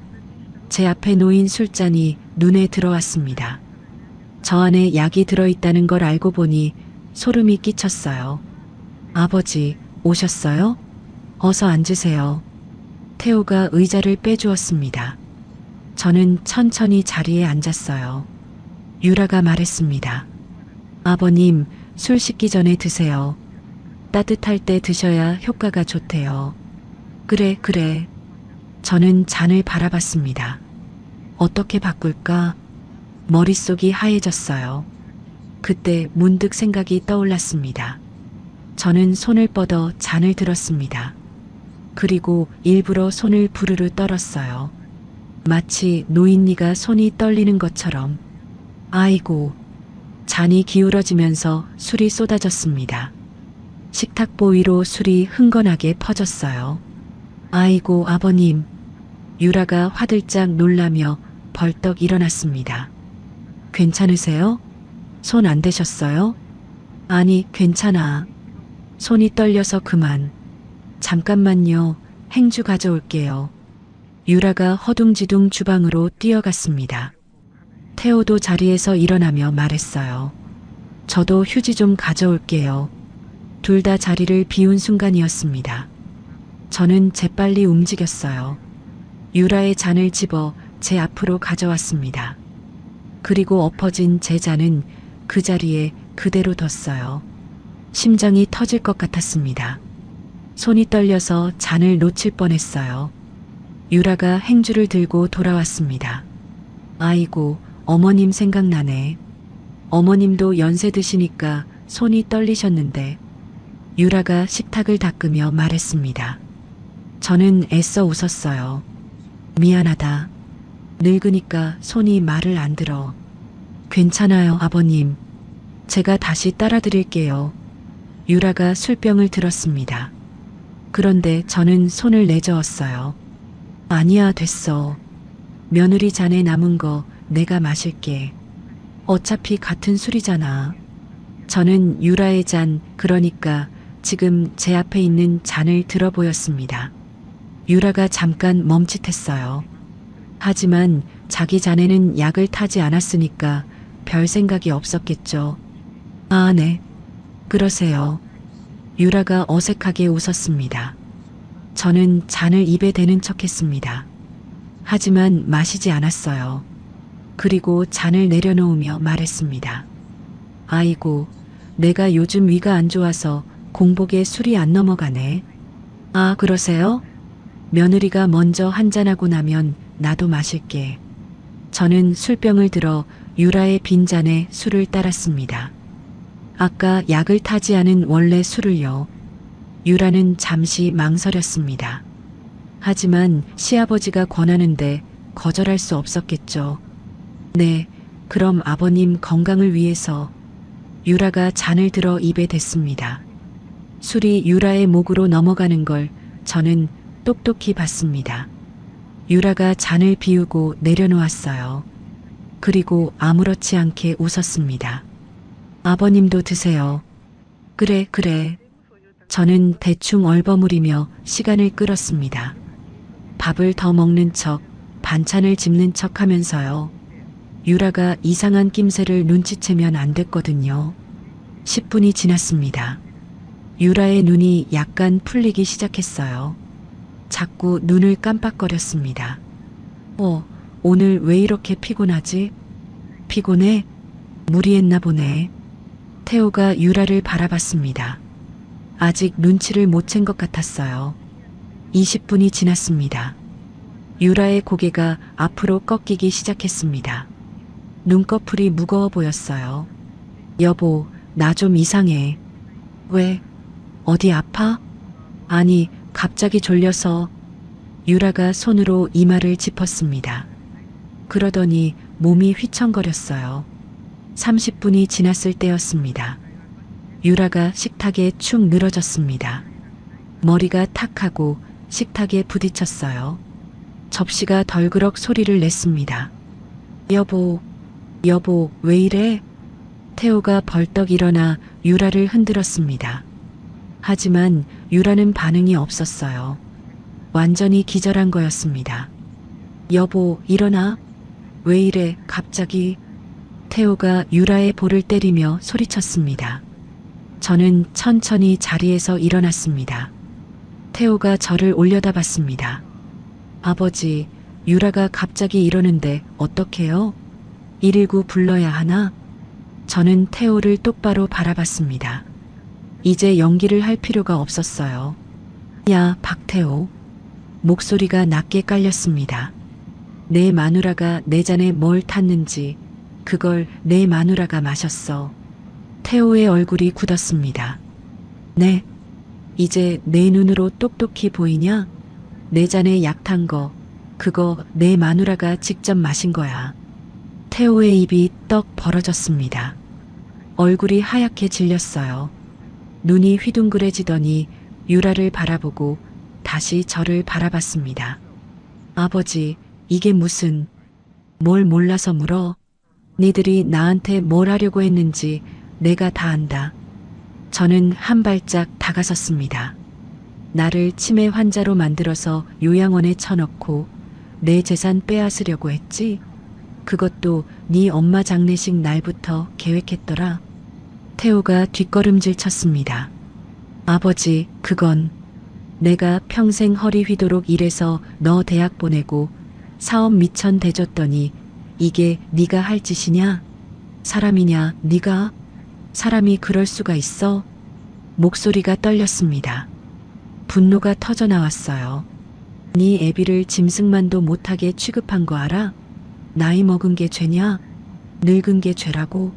제 앞에 놓인 술잔이 눈에 들어왔습니다. 저 안에 약이 들어있다는 걸 알고 보니 소름이 끼쳤어요. 아버지, 오셨어요? 어서 앉으세요. 태호가 의자를 빼주었습니다. 저는 천천히 자리에 앉았어요. 유라가 말했습니다. 아버님, 술 식기 전에 드세요. 따뜻할 때 드셔야 효과가 좋대요. 그래, 그래. 저는 잔을 바라봤습니다. 어떻게 바꿀까? 머릿속이 하얘졌어요. 그때 문득 생각이 떠올랐습니다. 저는 손을 뻗어 잔을 들었습니다. 그리고 일부러 손을 부르르 떨었어요. 마치 노인네가 손이 떨리는 것처럼. 아이고. 잔이 기울어지면서 술이 쏟아졌습니다. 식탁보 위로 술이 흥건하게 퍼졌어요. 아이고, 아버님. 유라가 화들짝 놀라며 벌떡 일어났습니다. 괜찮으세요? 손 안 대셨어요? 아니, 괜찮아. 손이 떨려서 그만. 잠깐만요. 행주 가져올게요. 유라가 허둥지둥 주방으로 뛰어갔습니다. 태호도 자리에서 일어나며 말했어요. 저도 휴지 좀 가져올게요. 둘 다 자리를 비운 순간이었습니다. 저는 재빨리 움직였어요. 유라의 잔을 집어 제 앞으로 가져왔습니다. 그리고 엎어진 제 잔은 그 자리에 그대로 뒀어요. 심장이 터질 것 같았습니다. 손이 떨려서 잔을 놓칠 뻔했어요. 유라가 행주를 들고 돌아왔습니다. 아이고, 어머님 생각나네. 어머님도 연세 드시니까 손이 떨리셨는데. 유라가 식탁을 닦으며 말했습니다. 저는 애써 웃었어요. 미안하다. 늙으니까 손이 말을 안 들어. 괜찮아요, 아버님. 제가 다시 따라드릴게요. 유라가 술병을 들었습니다. 그런데 저는 손을 내저었어요. 아니야, 됐어. 며느리 잔에 남은 거 내가 마실게. 어차피 같은 술이잖아. 저는 유라의 잔, 그러니까 지금 제 앞에 있는 잔을 들어 보였습니다. 유라가 잠깐 멈칫했어요. 하지만 자기 잔에는 약을 타지 않았으니까 별 생각이 없었겠죠. 아, 네. 그러세요. 유라가 어색하게 웃었습니다. 저는 잔을 입에 대는 척 했습니다. 하지만 마시지 않았어요. 그리고 잔을 내려놓으며 말했습니다. 아이고, 내가 요즘 위가 안 좋아서 공복에 술이 안 넘어가네. 아, 그러세요? 며느리가 먼저 한잔하고 나면 나도 마실게. 저는 술병을 들어 유라의 빈잔에 술을 따랐습니다. 아까 약을 타지 않은 원래 술을요. 유라는 잠시 망설였습니다. 하지만 시아버지가 권하는데 거절할 수 없었겠죠. 네, 그럼 아버님 건강을 위해서. 유라가 잔을 들어 입에 댔습니다. 술이 유라의 목으로 넘어가는 걸 저는 똑똑히 봤습니다. 유라가 잔을 비우고 내려놓았어요. 그리고 아무렇지 않게 웃었습니다. 아버님도 드세요. 그래, 그래. 저는 대충 얼버무리며 시간을 끌었습니다. 밥을 더 먹는 척, 반찬을 집는 척 하면서요. 유라가 이상한 낌새를 눈치채면 안 됐거든요. 10분이 지났습니다. 유라의 눈이 약간 풀리기 시작했어요. 자꾸 눈을 깜빡거렸습니다. 오늘 왜 이렇게 피곤하지? 피곤해? 무리했나 보네. 태호가 유라를 바라봤습니다. 아직 눈치를 못 챈 것 같았어요. 20분이 지났습니다. 유라의 고개가 앞으로 꺾이기 시작했습니다. 눈꺼풀이 무거워 보였어요. 여보, 나 좀 이상해. 왜? 어디 아파? 아니, 갑자기 졸려서. 유라가 손으로 이마를 짚었습니다. 그러더니 몸이 휘청거렸어요. 30분이 지났을 때였습니다. 유라가 식탁에 축 늘어졌습니다. 머리가 탁 하고 식탁에 부딪혔어요. 접시가 덜그럭 소리를 냈습니다. 여보, 왜 이래? 태호가 벌떡 일어나 유라를 흔들었습니다. 하지만 유라는 반응이 없었어요. 완전히 기절한 거였습니다. 여보, 일어나. 왜 이래, 갑자기. 태호가 유라의 볼을 때리며 소리쳤습니다. 저는 천천히 자리에서 일어났습니다. 태호가 저를 올려다봤습니다. 아버지, 유라가 갑자기 이러는데 어떡해요? 119 불러야 하나? 저는 태호를 똑바로 바라봤습니다. 이제 연기를 할 필요가 없었어요. 야, 박태호. 목소리가 낮게 깔렸습니다. 내 마누라가 내 잔에 뭘 탔는지 그걸 내 마누라가 마셨어. 태호의 얼굴이 굳었습니다. 네, 이제 내 눈으로 똑똑히 보이냐? 내 잔에 약 탄 거, 그거 내 마누라가 직접 마신 거야. 태호의 입이 떡 벌어졌습니다. 얼굴이 하얗게 질렸어요. 눈이 휘둥그레지더니 유라를 바라보고 다시 저를 바라봤습니다. 아버지, 이게 무슨... 뭘 몰라서 물어? 니들이 나한테 뭘 하려고 했는지 내가 다 안다. 저는 한 발짝 다가섰습니다. 나를 치매 환자로 만들어서 요양원에 쳐넣고 내 재산 빼앗으려고 했지? 그것도 네 엄마 장례식 날부터 계획했더라. 태호가 뒷걸음질 쳤습니다. 아버지, 그건 내가 평생 허리 휘도록 일해서 너 대학 보내고 사업 미천 대줬더니 이게 네가 할 짓이냐? 사람이냐, 네가? 사람이 그럴 수가 있어? 목소리가 떨렸습니다. 분노가 터져 나왔어요. 네 애비를 짐승만도 못하게 취급한 거 알아? 나이 먹은 게 죄냐? 늙은 게 죄라고?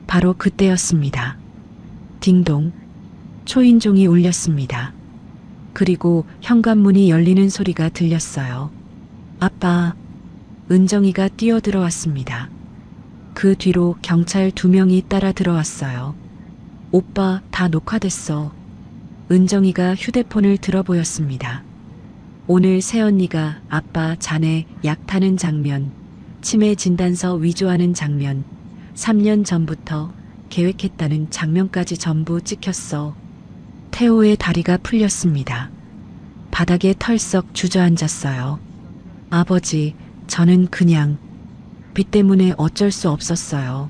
바로 그때였습니다. 딩동. 초인종이 울렸습니다. 그리고 현관문이 열리는 소리가 들렸어요. 아빠. 은정이가 뛰어들어왔습니다. 그 뒤로 경찰 2명이 따라 들어왔어요. 오빠, 다 녹화됐어. 은정이가 휴대폰을 들어 보였습니다. 오늘 새언니가 아빠 자네 약 타는 장면, 치매 진단서 위조하는 장면, 3년 전부터 계획했다는 장면까지 전부 찍혔어. 태호의 다리가 풀렸습니다. 바닥에 털썩 주저앉았어요. 아버지, 저는 그냥 빚 때문에 어쩔 수 없었어요.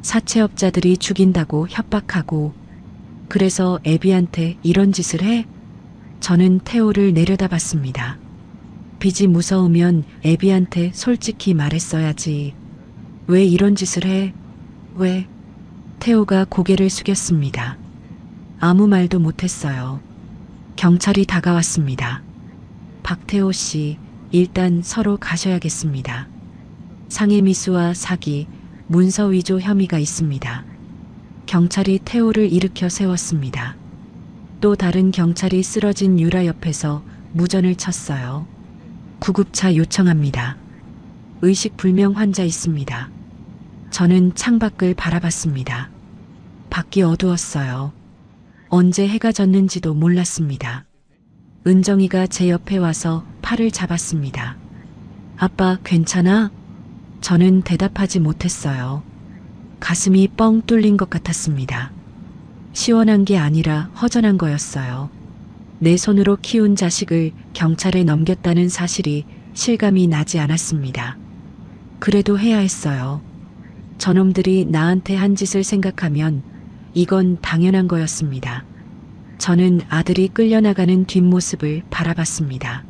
사채업자들이 죽인다고 협박하고 그래서 애비한테 이런 짓을 해? 저는 태호를 내려다봤습니다. 빚이 무서우면 애비한테 솔직히 말했어야지. 왜 이런 짓을 해? 왜? 태호가 고개를 숙였습니다. 아무 말도 못했어요. 경찰이 다가왔습니다. 박태호 씨, 일단 서로 가셔야겠습니다. 상해미수와 사기, 문서 위조 혐의가 있습니다. 경찰이 태호를 일으켜 세웠습니다. 또 다른 경찰이 쓰러진 유라 옆에서 무전을 쳤어요. 구급차 요청합니다. 의식불명 환자 있습니다. 저는 창밖을 바라봤습니다. 밖이 어두웠어요. 언제 해가 졌는지도 몰랐습니다. 은정이가 제 옆에 와서 팔을 잡았습니다. 아빠, 괜찮아? 저는 대답하지 못했어요. 가슴이 뻥 뚫린 것 같았습니다. 시원한 게 아니라 허전한 거였어요. 내 손으로 키운 자식을 경찰에 넘겼다는 사실이 실감이 나지 않았습니다. 그래도 해야 했어요. 저놈들이 나한테 한 짓을 생각하면 이건 당연한 거였습니다. 저는 아들이 끌려나가는 뒷모습을 바라봤습니다.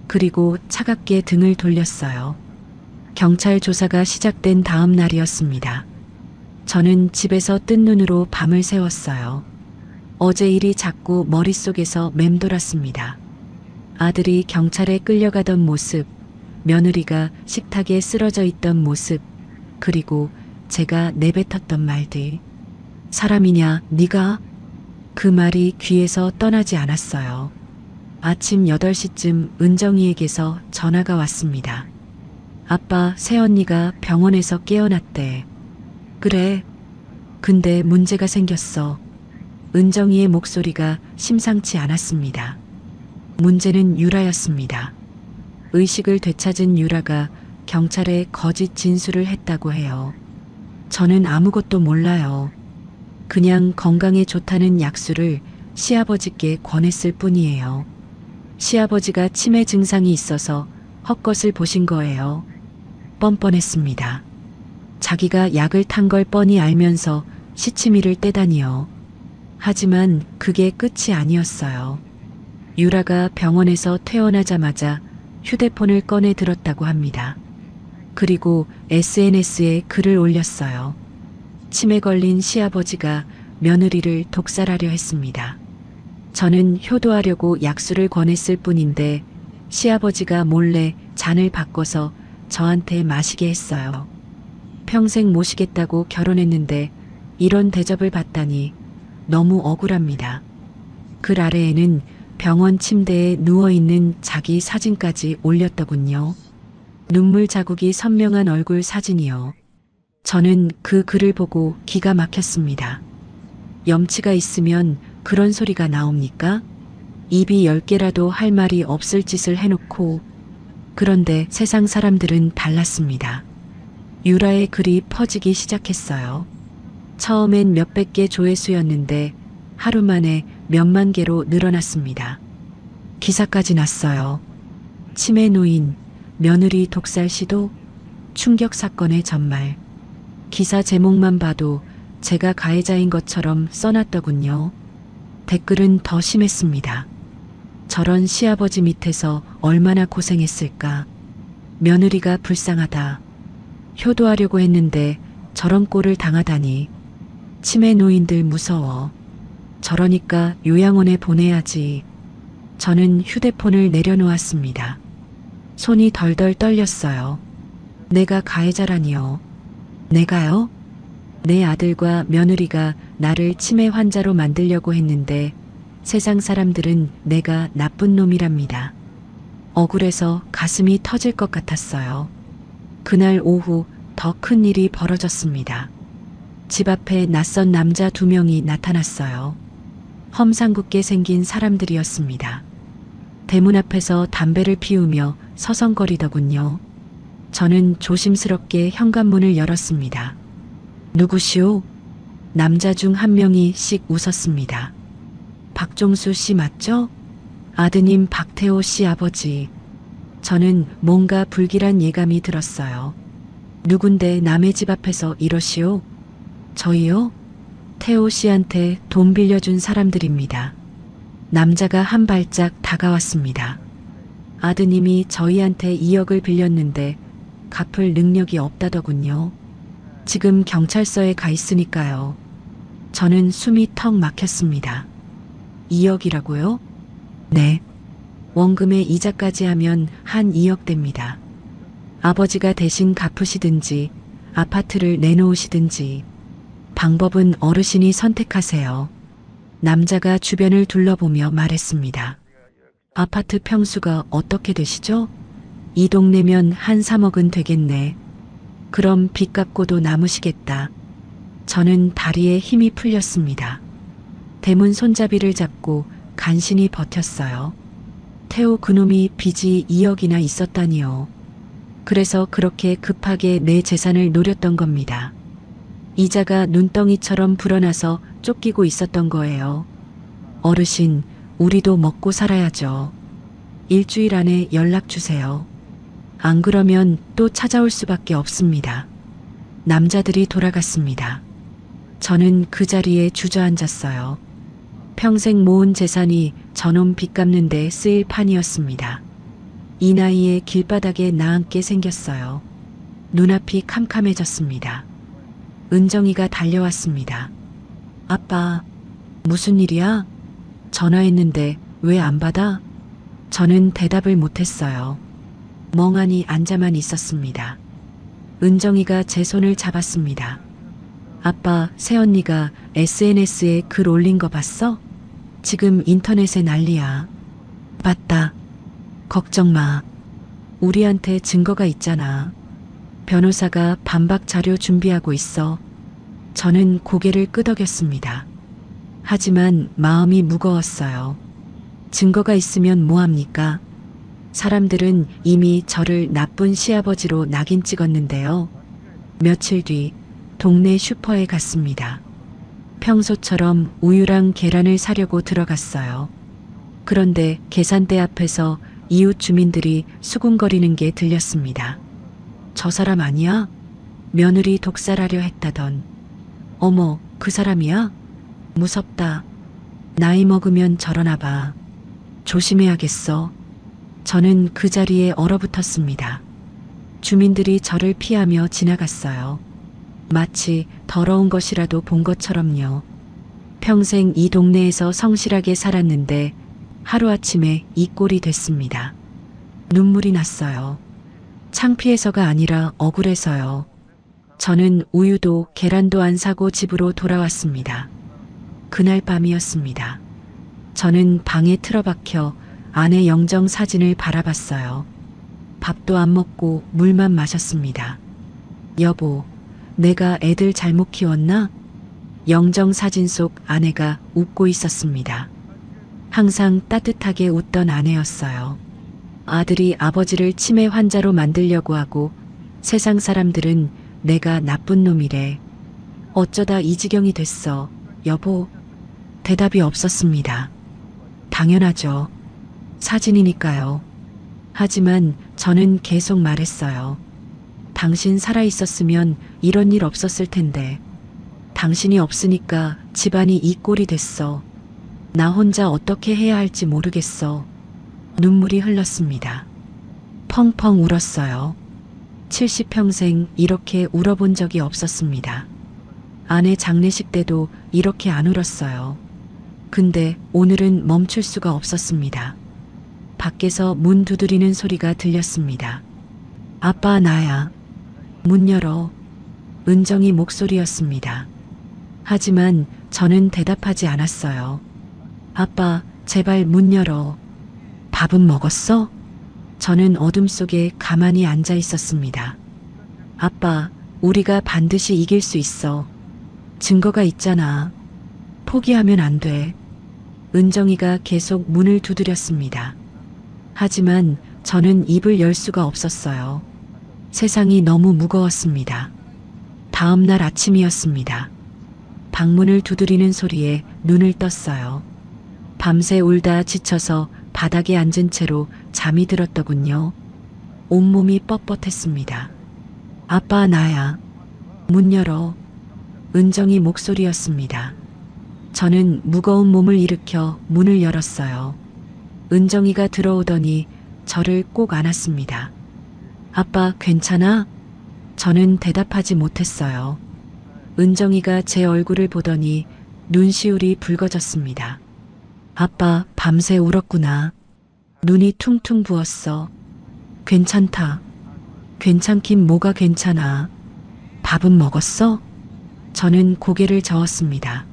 그리고 차갑게 등을 돌렸어요. 경찰 조사가 시작된 다음 날이었습니다. 저는 집에서 뜬 눈으로 밤을 새웠어요. 어제 일이 자꾸 머릿속에서 맴돌았습니다. 아들이 경찰에 끌려가던 모습, 며느리가 식탁에 쓰러져 있던 모습, 그리고 제가 내뱉었던 말들. 사람이냐, 네가? 그 말이 귀에서 떠나지 않았어요. 아침 8시쯤 은정이에게서 전화가 왔습니다. 아빠, 새언니가 병원에서 깨어났대. 그래. 근데 문제가 생겼어. 은정이의 목소리가 심상치 않았습니다. 문제는 유라였습니다. 의식을 되찾은 유라가 경찰에 거짓 진술을 했다고 해요. 저는 아무것도 몰라요. 그냥 건강에 좋다는 약수를 시아버지께 권했을 뿐이에요. 시아버지가 치매 증상이 있어서 헛것을 보신 거예요. 뻔뻔했습니다. 자기가 약을 탄 걸 뻔히 알면서 시치미를 떼다니요. 하지만 그게 끝이 아니었어요. 유라가 병원에서 퇴원하자마자 휴대폰을 꺼내 들었다고 합니다. 그리고 SNS에 글을 올렸어요. 치매 걸린 시아버지가 며느리를 독살하려 했습니다. 저는 효도하려고 약수를 권했을 뿐인데 시아버지가 몰래 잔을 바꿔서 저한테 마시게 했어요. 평생 모시겠다고 결혼했는데 이런 대접을 받다니 너무 억울합니다. 글 아래에는 병원 침대에 누워있는 자기 사진까지 올렸더군요. 눈물 자국이 선명한 얼굴 사진이요. 저는 그 글을 보고 기가 막혔습니다. 염치가 있으면 그런 소리가 나옵니까? 입이 10개라도 할 말이 없을 짓을 해놓고. 그런데 세상 사람들은 달랐습니다. 유라의 글이 퍼지기 시작했어요. 처음엔 몇백 개 조회수였는데 하루 만에 몇만 개로 늘어났습니다. 기사까지 났어요. 치매 노인, 며느리 독살 시도, 충격 사건의 전말. 기사 제목만 봐도 제가 가해자인 것처럼 써놨더군요. 댓글은 더 심했습니다. 저런 시아버지 밑에서 얼마나 고생했을까. 며느리가 불쌍하다. 효도하려고 했는데 저런 꼴을 당하다니. 치매 노인들 무서워. 저러니까 요양원에 보내야지. 저는 휴대폰을 내려놓았습니다. 손이 덜덜 떨렸어요. 내가 가해자라니요. 내가요? 내 아들과 며느리가 나를 치매 환자로 만들려고 했는데 세상 사람들은 내가 나쁜 놈이랍니다. 억울해서 가슴이 터질 것 같았어요. 그날 오후 더 큰 일이 벌어졌습니다. 집 앞에 낯선 남자 2명이 나타났어요. 험상궂게 생긴 사람들이었습니다. 대문 앞에서 담배를 피우며 서성거리더군요. 저는 조심스럽게 현관문을 열었습니다. 누구시오? 남자 중 한 명이 씩 웃었습니다. 박종수 씨 맞죠? 아드님 박태호 씨 아버지. 저는 뭔가 불길한 예감이 들었어요. 누군데 남의 집 앞에서 이러시오? 저희요? 태호 씨한테 돈 빌려준 사람들입니다. 남자가 한 발짝 다가왔습니다. 아드님이 저희한테 2억을 빌렸는데 갚을 능력이 없다더군요. 지금 경찰서에 가 있으니까요. 저는 숨이 턱 막혔습니다. 2억이라고요? 네. 원금에 이자까지 하면 한 2억 됩니다. 아버지가 대신 갚으시든지 아파트를 내놓으시든지 방법은 어르신이 선택하세요. 남자가 주변을 둘러보며 말했습니다. 아파트 평수가 어떻게 되시죠? 이 동네면 한 3억은 되겠네. 그럼 빚 갚고도 남으시겠다. 저는 다리에 힘이 풀렸습니다. 대문 손잡이를 잡고 간신히 버텼어요. 태호 그놈이 빚이 2억이나 있었다니요. 그래서 그렇게 급하게 내 재산을 노렸던 겁니다. 이자가 눈덩이처럼 불어나서 쫓기고 있었던 거예요. 어르신, 우리도 먹고 살아야죠. 일주일 안에 연락 주세요. 안 그러면 또 찾아올 수밖에 없습니다. 남자들이 돌아갔습니다. 저는 그 자리에 주저앉았어요. 평생 모은 재산이 저놈 빚 갚는 데 쓰일 판이었습니다. 이 나이에 길바닥에 나앉게 생겼어요. 눈앞이 캄캄해졌습니다. 은정이가 달려왔습니다. 아빠, 무슨 일이야? 전화했는데 왜 안 받아? 저는 대답을 못했어요. 멍하니 앉아만 있었습니다. 은정이가 제 손을 잡았습니다. 아빠, 새언니가 SNS에 글 올린 거 봤어? 지금 인터넷에 난리야. 맞다. 걱정 마. 우리한테 증거가 있잖아. 변호사가 반박 자료 준비하고 있어. 저는 고개를 끄덕였습니다. 하지만 마음이 무거웠어요. 증거가 있으면 뭐합니까? 사람들은 이미 저를 나쁜 시아버지로 낙인 찍었는데요. 며칠 뒤 동네 슈퍼에 갔습니다. 평소처럼 우유랑 계란을 사려고 들어갔어요. 그런데 계산대 앞에서 이웃 주민들이 수군거리는 게 들렸습니다. 저 사람 아니야? 며느리 독살하려 했다던. 어머, 그 사람이야? 무섭다. 나이 먹으면 저러나 봐. 조심해야겠어. 저는 그 자리에 얼어붙었습니다. 주민들이 저를 피하며 지나갔어요. 마치 더러운 것이라도 본 것처럼요. 평생 이 동네에서 성실하게 살았는데 하루아침에 이 꼴이 됐습니다. 눈물이 났어요. 창피해서가 아니라 억울해서요. 저는 우유도 계란도 안 사고 집으로 돌아왔습니다. 그날 밤이었습니다. 저는 방에 틀어박혀 아내 영정 사진을 바라봤어요. 밥도 안 먹고 물만 마셨습니다. 여보, 내가 애들 잘못 키웠나? 영정 사진 속 아내가 웃고 있었습니다. 항상 따뜻하게 웃던 아내였어요. 아들이 아버지를 치매 환자로 만들려고 하고 세상 사람들은 내가 나쁜 놈이래. 어쩌다 이 지경이 됐어, 여보? 대답이 없었습니다. 당연하죠. 사진이니까요. 하지만 저는 계속 말했어요. 당신 살아있었으면 이런 일 없었을 텐데. 당신이 없으니까 집안이 이 꼴이 됐어. 나 혼자 어떻게 해야 할지 모르겠어. 눈물이 흘렀습니다. 펑펑 울었어요. 70평생 이렇게 울어본 적이 없었습니다. 아내 장례식 때도 이렇게 안 울었어요. 근데 오늘은 멈출 수가 없었습니다. 밖에서 문 두드리는 소리가 들렸습니다. 아빠, 나야. 문 열어. 은정이 목소리였습니다. 하지만 저는 대답하지 않았어요. 아빠, 제발 문 열어. 밥은 먹었어? 저는 어둠 속에 가만히 앉아 있었습니다. 아빠, 우리가 반드시 이길 수 있어. 증거가 있잖아. 포기하면 안 돼. 은정이가 계속 문을 두드렸습니다. 하지만 저는 입을 열 수가 없었어요. 세상이 너무 무거웠습니다. 다음 날 아침이었습니다. 방문을 두드리는 소리에 눈을 떴어요. 밤새 울다 지쳐서 바닥에 앉은 채로 잠이 들었더군요. 온몸이 뻣뻣했습니다. 아빠, 나야. 문 열어. 은정이 목소리였습니다. 저는 무거운 몸을 일으켜 문을 열었어요. 은정이가 들어오더니 저를 꼭 안았습니다. 아빠, 괜찮아? 저는 대답하지 못했어요. 은정이가 제 얼굴을 보더니 눈시울이 붉어졌습니다. 아빠, 밤새 울었구나. 눈이 퉁퉁 부었어. 괜찮다. 괜찮긴 뭐가 괜찮아. 밥은 먹었어? 저는 고개를 저었습니다.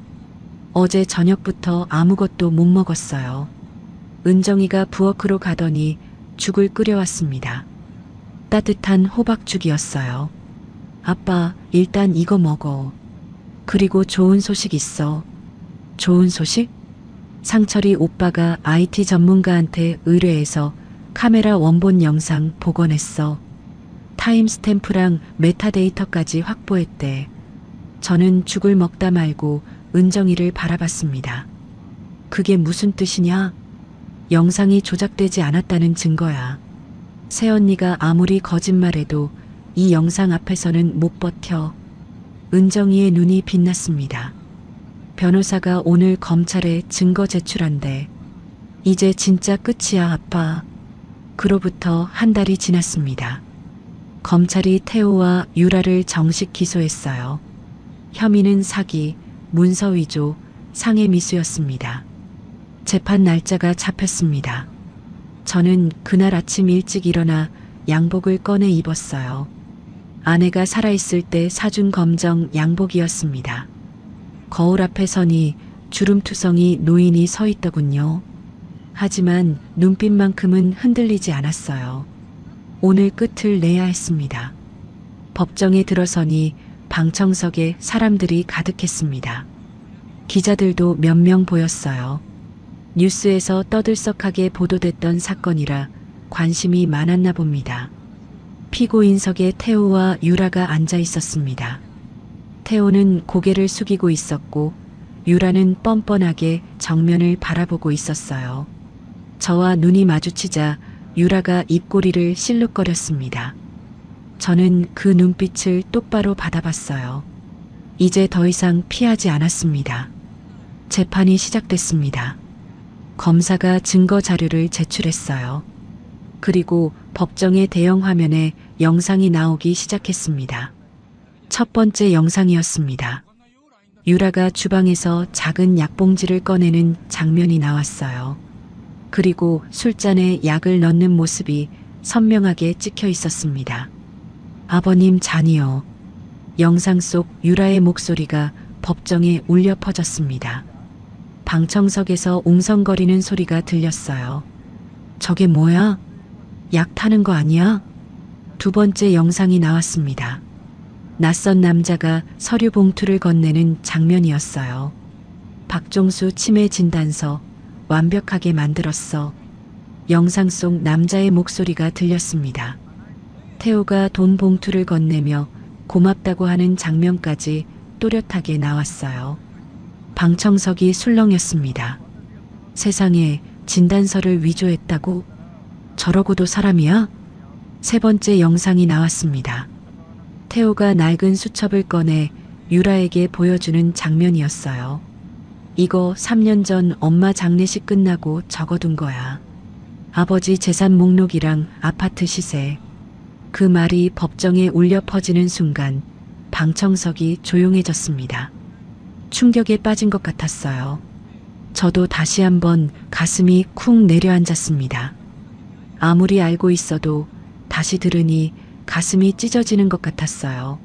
어제 저녁부터 아무것도 못 먹었어요. 은정이가 부엌으로 가더니 죽을 끓여왔습니다. 따뜻한 호박죽이었어요. 아빠, 일단 이거 먹어. 그리고 좋은 소식 있어. 좋은 소식? 상철이 오빠가 IT 전문가한테 의뢰해서 카메라 원본 영상 복원했어. 타임스탬프랑 메타데이터까지 확보했대. 저는 죽을 먹다 말고 은정이를 바라봤습니다. 그게 무슨 뜻이냐? 영상이 조작되지 않았다는 증거야. 새언니가 아무리 거짓말해도 이 영상 앞에서는 못 버텨. 은정이의 눈이 빛났습니다. 변호사가 오늘 검찰에 증거 제출한대. 이제 진짜 끝이야, 아빠. 그로부터 한 달이 지났습니다. 검찰이 태호와 유라를 정식 기소했어요. 혐의는 사기, 문서 위조, 상해 미수였습니다. 재판 날짜가 잡혔습니다. 저는 그날 아침 일찍 일어나 양복을 꺼내 입었어요. 아내가 살아있을 때 사준 검정 양복이었습니다. 거울 앞에 서니 주름투성이 노인이 서 있더군요. 하지만 눈빛만큼은 흔들리지 않았어요. 오늘 끝을 내야 했습니다. 법정에 들어서니 방청석에 사람들이 가득했습니다. 기자들도 몇 명 보였어요. 뉴스에서 떠들썩하게 보도됐던 사건이라 관심이 많았나 봅니다. 피고인석에 태호와 유라가 앉아 있었습니다. 태호는 고개를 숙이고 있었고 유라는 뻔뻔하게 정면을 바라보고 있었어요. 저와 눈이 마주치자 유라가 입꼬리를 실룩거렸습니다. 저는 그 눈빛을 똑바로 받아봤어요. 이제 더 이상 피하지 않았습니다. 재판이 시작됐습니다. 검사가 증거 자료를 제출했어요. 그리고 법정의 대형 화면에 영상이 나오기 시작했습니다. 첫 번째 영상이었습니다. 유라가 주방에서 작은 약봉지를 꺼내는 장면이 나왔어요. 그리고 술잔에 약을 넣는 모습이 선명하게 찍혀 있었습니다. 아버님 잔이요. 영상 속 유라의 목소리가 법정에 울려 퍼졌습니다. 방청석에서 웅성거리는 소리가 들렸어요. 저게 뭐야? 약 타는 거 아니야? 두 번째 영상이 나왔습니다. 낯선 남자가 서류 봉투를 건네는 장면이었어요. 박종수 치매 진단서 완벽하게 만들었어. 영상 속 남자의 목소리가 들렸습니다. 태호가 돈 봉투를 건네며 고맙다고 하는 장면까지 또렷하게 나왔어요. 방청석이 술렁였습니다. 세상에 진단서를 위조했다고? 저러고도 사람이야? 세 번째 영상이 나왔습니다. 태호가 낡은 수첩을 꺼내 유라에게 보여주는 장면이었어요. 이거 3년 전 엄마 장례식 끝나고 적어둔 거야. 아버지 재산 목록이랑 아파트 시세. 그 말이 법정에 울려 퍼지는 순간 방청석이 조용해졌습니다. 충격에 빠진 것 같았어요. 저도 다시 한번 가슴이 쿵 내려앉았습니다. 아무리 알고 있어도 다시 들으니 가슴이 찢어지는 것 같았어요.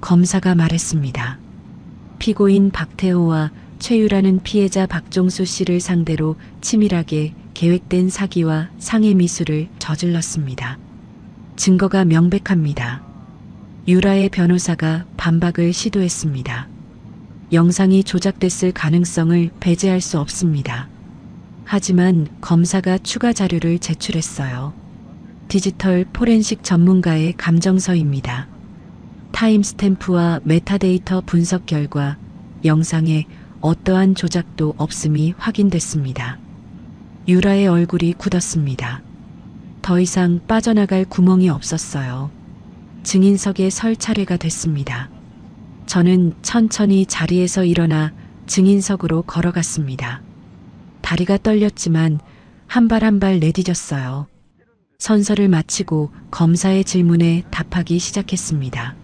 검사가 말했습니다. 피고인 박태호와 최유라는 피해자 박종수 씨를 상대로 치밀하게 계획된 사기와 상해 미수를 저질렀습니다. 증거가 명백합니다. 유라의 변호사가 반박을 시도했습니다. 영상이 조작됐을 가능성을 배제할 수 없습니다. 하지만 검사가 추가 자료를 제출했어요. 디지털 포렌식 전문가의 감정서입니다. 타임스탬프와 메타데이터 분석 결과 영상에 어떠한 조작도 없음이 확인됐습니다. 유라의 얼굴이 굳었습니다. 더 이상 빠져나갈 구멍이 없었어요. 증인석에 설 차례가 됐습니다. 저는 천천히 자리에서 일어나 증인석으로 걸어갔습니다. 다리가 떨렸지만 한 발 한 발 내디뎠어요. 선서를 마치고 검사의 질문에 답하기 시작했습니다.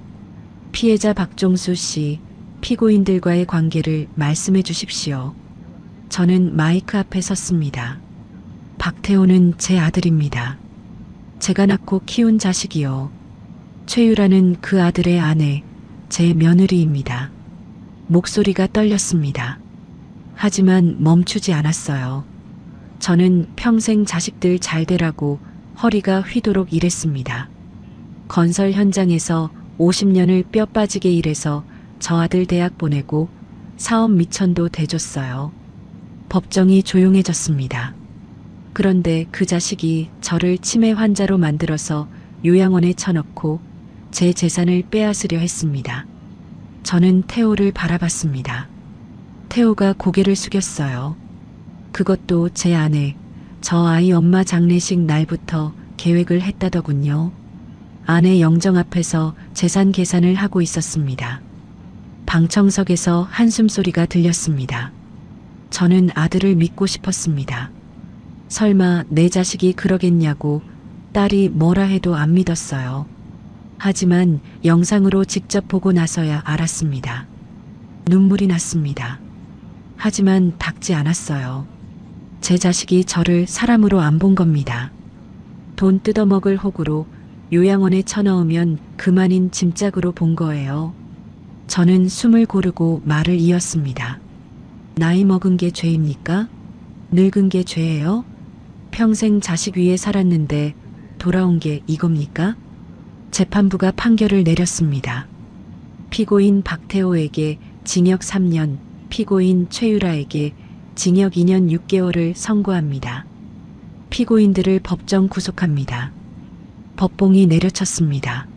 피해자 박종수 씨, 피고인들과의 관계를 말씀해 주십시오. 저는 마이크 앞에 섰습니다. 박태호는 제 아들입니다. 제가 낳고 키운 자식이요. 최유라는 그 아들의 아내, 제 며느리입니다. 목소리가 떨렸습니다. 하지만 멈추지 않았어요. 저는 평생 자식들 잘 되라고 허리가 휘도록 일했습니다. 건설 현장에서 50년을 뼈 빠지게 일해서 저 아들 대학 보내고 사업 미천도 대줬어요. 법정이 조용해졌습니다. 그런데 그 자식이 저를 치매 환자로 만들어서 요양원에 쳐넣고 제 재산을 빼앗으려 했습니다. 저는 태호를 바라봤습니다. 태호가 고개를 숙였어요. 그것도 제 아내, 저 아이 엄마 장례식 날부터 계획을 했다더군요. 아내 영정 앞에서 재산 계산을 하고 있었습니다. 방청석에서 한숨소리가 들렸습니다. 저는 아들을 믿고 싶었습니다. 설마 내 자식이 그러겠냐고 딸이 뭐라 해도 안 믿었어요. 하지만 영상으로 직접 보고 나서야 알았습니다. 눈물이 났습니다. 하지만 닦지 않았어요. 제 자식이 저를 사람으로 안 본 겁니다. 돈 뜯어먹을 호구로 요양원에 쳐넣으면 그만인 짐짝으로 본 거예요. 저는 숨을 고르고 말을 이었습니다. 나이 먹은 게 죄입니까? 늙은 게 죄예요? 평생 자식 위에 살았는데 돌아온 게 이겁니까? 재판부가 판결을 내렸습니다. 피고인 박태호에게 징역 3년, 피고인 최유라에게 징역 2년 6개월을 선고합니다. 피고인들을 법정 구속합니다. 법봉이 내려쳤습니다.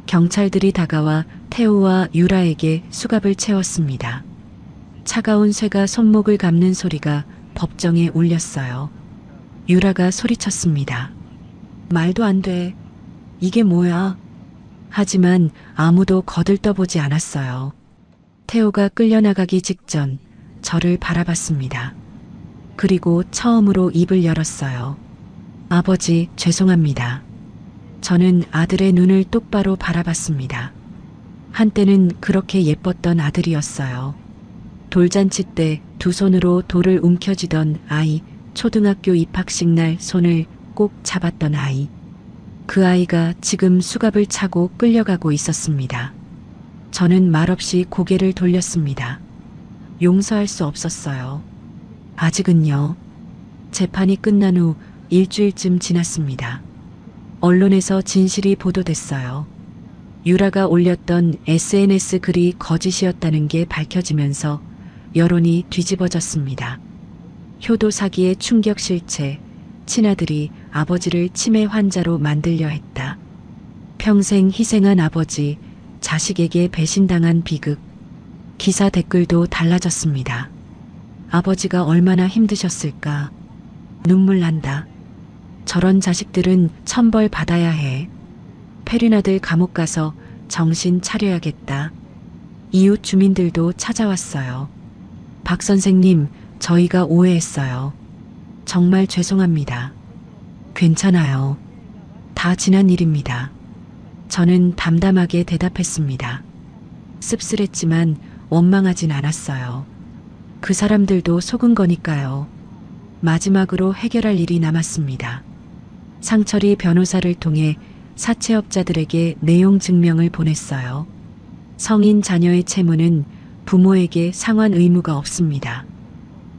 경찰들이 다가와 태호와 유라에게 수갑을 채웠습니다. 차가운 쇠가 손목을 감는 소리가 법정에 울렸어요. 유라가 소리쳤습니다. 말도 안 돼. 이게 뭐야? 하지만 아무도 거들떠보지 않았어요. 태호가 끌려나가기 직전 저를 바라봤습니다. 그리고 처음으로 입을 열었어요. 아버지, 죄송합니다. 저는 아들의 눈을 똑바로 바라봤습니다. 한때는 그렇게 예뻤던 아들이었어요. 돌잔치 때 두 손으로 돌을 움켜쥐던 아이, 초등학교 입학식 날 손을 꼭 잡았던 아이. 그 아이가 지금 수갑을 차고 끌려가고 있었습니다. 저는 말없이 고개를 돌렸습니다. 용서할 수 없었어요. 아직은요. 재판이 끝난 후 일주일쯤 지났습니다. 언론에서 진실이 보도됐어요. 유라가 올렸던 SNS 글이 거짓이었다는 게 밝혀지면서 여론이 뒤집어졌습니다. 효도 사기의 충격 실체, 친아들이 아버지를 치매 환자로 만들려 했다. 평생 희생한 아버지, 자식에게 배신당한 비극. 기사 댓글도 달라졌습니다. 아버지가 얼마나 힘드셨을까. 눈물 난다. 저런 자식들은 천벌 받아야 해. 페륜아들 감옥 가서 정신 차려야겠다. 이웃 주민들도 찾아왔어요. 박 선생님, 저희가 오해했어요. 정말 죄송합니다. 괜찮아요. 다 지난 일입니다. 저는 담담하게 대답했습니다. 씁쓸했지만 원망하진 않았어요. 그 사람들도 속은 거니까요. 마지막으로 해결할 일이 남았습니다. 상철이 변호사를 통해 사채업자들에게 내용 증명을 보냈어요. 성인 자녀의 채무는 부모에게 상환 의무가 없습니다.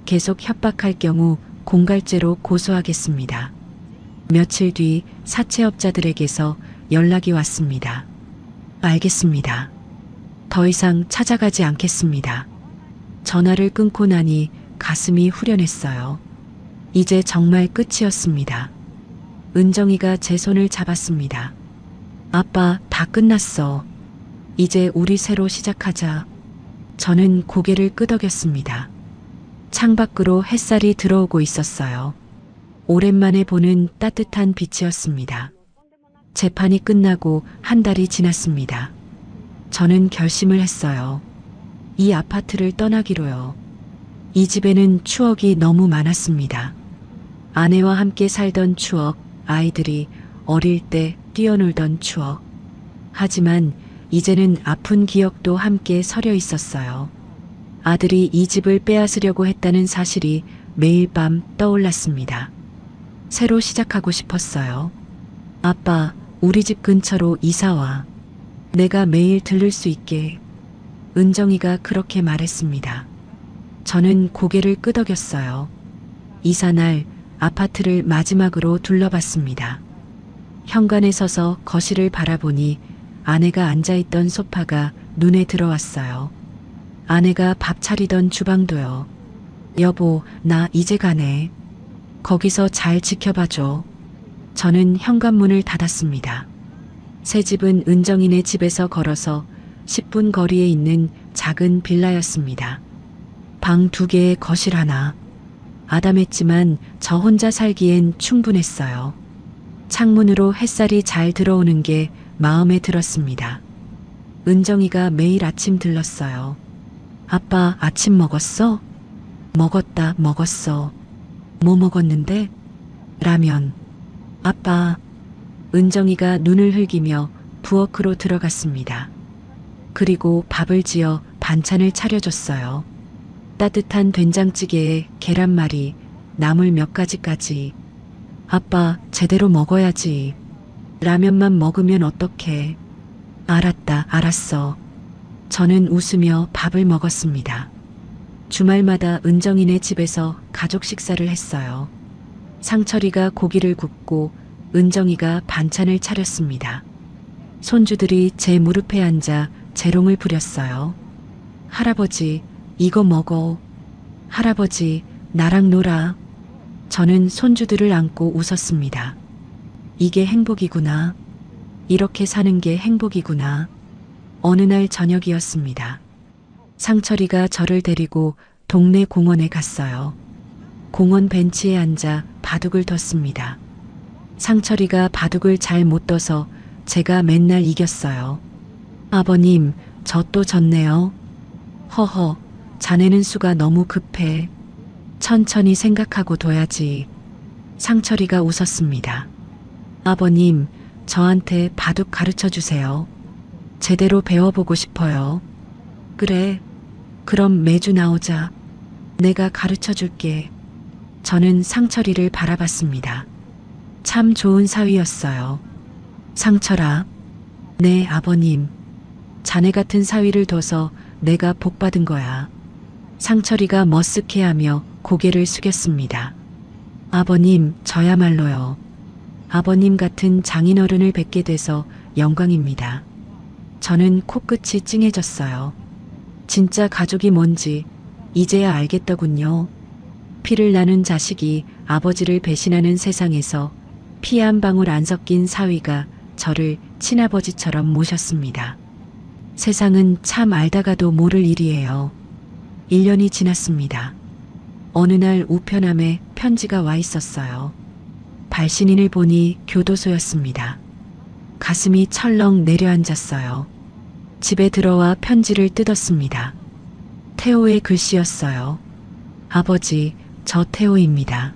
계속 협박할 경우 공갈죄로 고소하겠습니다. 며칠 뒤 사채업자들에게서 연락이 왔습니다. 알겠습니다. 더 이상 찾아가지 않겠습니다. 전화를 끊고 나니 가슴이 후련했어요. 이제 정말 끝이었습니다. 은정이가 제 손을 잡았습니다. 아빠, 다 끝났어. 이제 우리 새로 시작하자. 저는 고개를 끄덕였습니다. 창밖으로 햇살이 들어오고 있었어요. 오랜만에 보는 따뜻한 빛이었습니다. 재판이 끝나고 한 달이 지났습니다. 저는 결심을 했어요. 이 아파트를 떠나기로요. 이 집에는 추억이 너무 많았습니다. 아내와 함께 살던 추억, 아이들이 어릴 때 뛰어놀던 추억. 하지만 이제는 아픈 기억도 함께 서려 있었어요. 아들이 이 집을 빼앗으려고 했다는 사실이 매일 밤 떠올랐습니다. 새로 시작하고 싶었어요. 아빠, 우리 집 근처로 이사와. 내가 매일 들를 수 있게. 은정이가 그렇게 말했습니다. 저는 고개를 끄덕였어요. 이사날 아파트를 마지막으로 둘러봤습니다. 현관에 서서 거실을 바라보니 아내가 앉아있던 소파가 눈에 들어왔어요. 아내가 밥 차리던 주방도요. 여보, 나 이제 가네. 거기서 잘 지켜봐줘. 저는 현관문을 닫았습니다. 새 집은 은정이네 집에서 걸어서 10분 거리에 있는 작은 빌라였습니다. 방 2개에 거실 하나. 아담했지만 저 혼자 살기엔 충분했어요. 창문으로 햇살이 잘 들어오는 게 마음에 들었습니다. 은정이가 매일 아침 들렀어요. 아빠, 아침 먹었어? 먹었다, 먹었어. 뭐 먹었는데? 라면. 아빠. 은정이가 눈을 흘기며 부엌으로 들어갔습니다. 그리고 밥을 지어 반찬을 차려줬어요. 따뜻한 된장찌개에 계란말이, 나물 몇 가지까지. 아빠, 제대로 먹어야지. 라면만 먹으면 어떡해. 알았다, 알았어. 저는 웃으며 밥을 먹었습니다. 주말마다 은정이네 집에서 가족 식사를 했어요. 상철이가 고기를 굽고 은정이가 반찬을 차렸습니다. 손주들이 제 무릎에 앉아 재롱을 부렸어요. 할아버지, 이거 먹어. 할아버지, 나랑 놀아. 저는 손주들을 안고 웃었습니다. 이게 행복이구나. 이렇게 사는 게 행복이구나. 어느 날 저녁이었습니다. 상철이가 저를 데리고 동네 공원에 갔어요. 공원 벤치에 앉아 바둑을 뒀습니다. 상철이가 바둑을 잘 못 둬서 제가 맨날 이겼어요. 아버님, 저 또 졌네요. 허허, 자네는 수가 너무 급해. 천천히 생각하고 둬야지. 상철이가 웃었습니다. 아버님, 저한테 바둑 가르쳐 주세요. 제대로 배워보고 싶어요. 그래, 그럼 매주 나오자. 내가 가르쳐 줄게. 저는 상철이를 바라봤습니다. 참 좋은 사위였어요. 상철아. 네, 아버님. 자네 같은 사위를 둬서 내가 복받은 거야. 상철이가 머쓱해하며 고개를 숙였습니다. 아버님, 저야말로요. 아버님 같은 장인어른을 뵙게 돼서 영광입니다. 저는 코끝이 찡해졌어요. 진짜 가족이 뭔지 이제야 알겠더군요. 피를 나눈 자식이 아버지를 배신하는 세상에서 피 한 방울 안 섞인 사위가 저를 친아버지처럼 모셨습니다. 세상은 참 알다가도 모를 일이에요. 1년이 지났습니다. 어느 날 우편함에 편지가 와 있었어요. 발신인을 보니 교도소였습니다. 가슴이 철렁 내려앉았어요. 집에 들어와 편지를 뜯었습니다. 태호의 글씨였어요. 아버지, 저 태호입니다.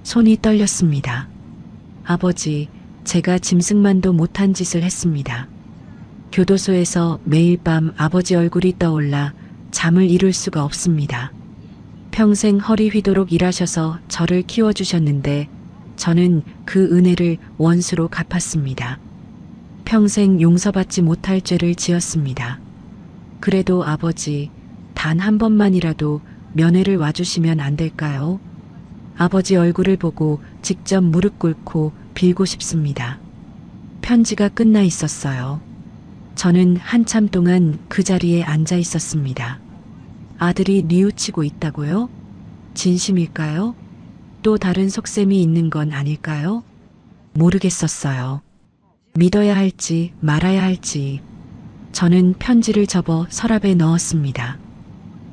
손이 떨렸습니다. 아버지, 제가 짐승만도 못한 짓을 했습니다. 교도소에서 매일 밤 아버지 얼굴이 떠올라 잠을 이룰 수가 없습니다. 평생 허리 휘도록 일하셔서 저를 키워주셨는데 저는 그 은혜를 원수로 갚았습니다. 평생 용서받지 못할 죄를 지었습니다. 그래도 아버지, 단 한 번만이라도 면회를 와주시면 안 될까요? 아버지 얼굴을 보고 직접 무릎 꿇고 빌고 싶습니다. 편지가 끝나 있었어요. 저는 한참 동안 그 자리에 앉아 있었습니다. 아들이 뉘우치고 있다고요? 진심일까요? 또 다른 속셈이 있는 건 아닐까요? 모르겠었어요. 믿어야 할지 말아야 할지. 저는 편지를 접어 서랍에 넣었습니다.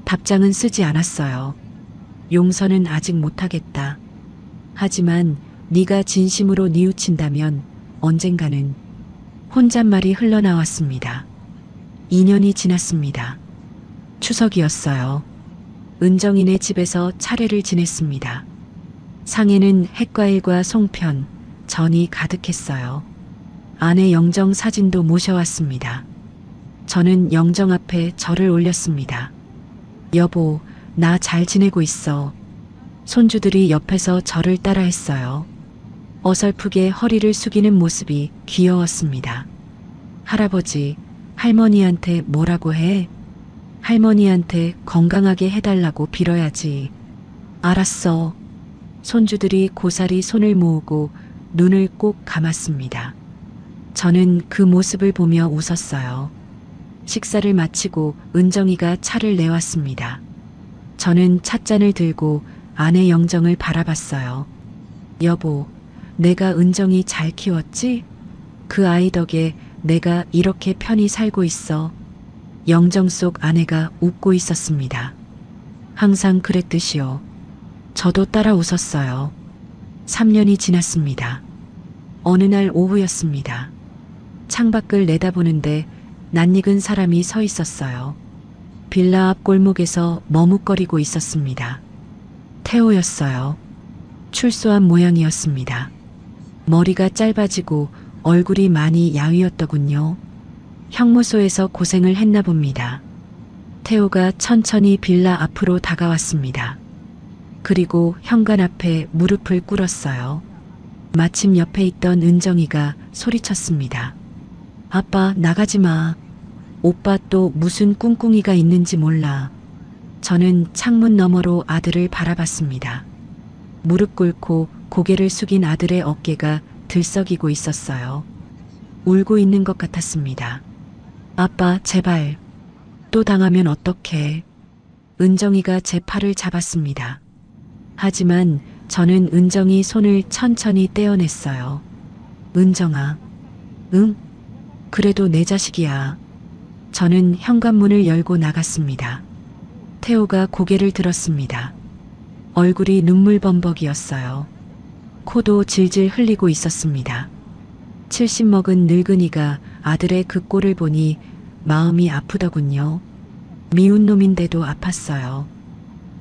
답장은 쓰지 않았어요. 용서는 아직 못하겠다. 하지만 네가 진심으로 뉘우친다면 언젠가는. 혼잣말이 흘러나왔습니다. 2년이 지났습니다. 추석이었어요. 은정이네 집에서 차례를 지냈습니다. 상에는 햇과일과 송편, 전이 가득했어요. 아내 영정 사진도 모셔왔습니다. 저는 영정 앞에 절을 올렸습니다. 여보, 나 잘 지내고 있어. 손주들이 옆에서 저를 따라했어요. 어설프게 허리를 숙이는 모습이 귀여웠습니다. 할아버지, 할머니한테 뭐라고 해? 할머니한테 건강하게 해달라고 빌어야지. 알았어. 손주들이 고사리 손을 모으고 눈을 꼭 감았습니다. 저는 그 모습을 보며 웃었어요. 식사를 마치고 은정이가 차를 내왔습니다. 저는 찻잔을 들고 아내 영정을 바라봤어요. 여보, 내가 은정이 잘 키웠지? 그 아이 덕에 내가 이렇게 편히 살고 있어. 영정 속 아내가 웃고 있었습니다. 항상 그랬듯이요. 저도 따라 웃었어요. 3년이 지났습니다. 어느 날 오후였습니다. 창밖을 내다보는데 낯익은 사람이 서 있었어요. 빌라 앞 골목에서 머뭇거리고 있었습니다. 태호였어요. 출소한 모양이었습니다. 머리가 짧아지고 얼굴이 많이 야위었더군요. 형무소에서 고생을 했나 봅니다. 태호가 천천히 빌라 앞으로 다가왔습니다. 그리고 현관 앞에 무릎을 꿇었어요. 마침 옆에 있던 은정이가 소리쳤습니다. 아빠, 나가지 마. 오빠 또 무슨 꿍꿍이가 있는지 몰라. 저는 창문 너머로 아들을 바라봤습니다. 무릎 꿇고 고개를 숙인 아들의 어깨가 들썩이고 있었어요. 울고 있는 것 같았습니다. 아빠, 제발. 또 당하면 어떡해. 은정이가 제 팔을 잡았습니다. 하지만 저는 은정이 손을 천천히 떼어냈어요. 은정아. 응? 그래도 내 자식이야. 저는 현관문을 열고 나갔습니다. 태호가 고개를 들었습니다. 얼굴이 눈물범벅이었어요. 코도 질질 흘리고 있었습니다. 70 먹은 늙은이가 아들의 그 꼴을 보니 마음이 아프더군요. 미운 놈인데도 아팠어요.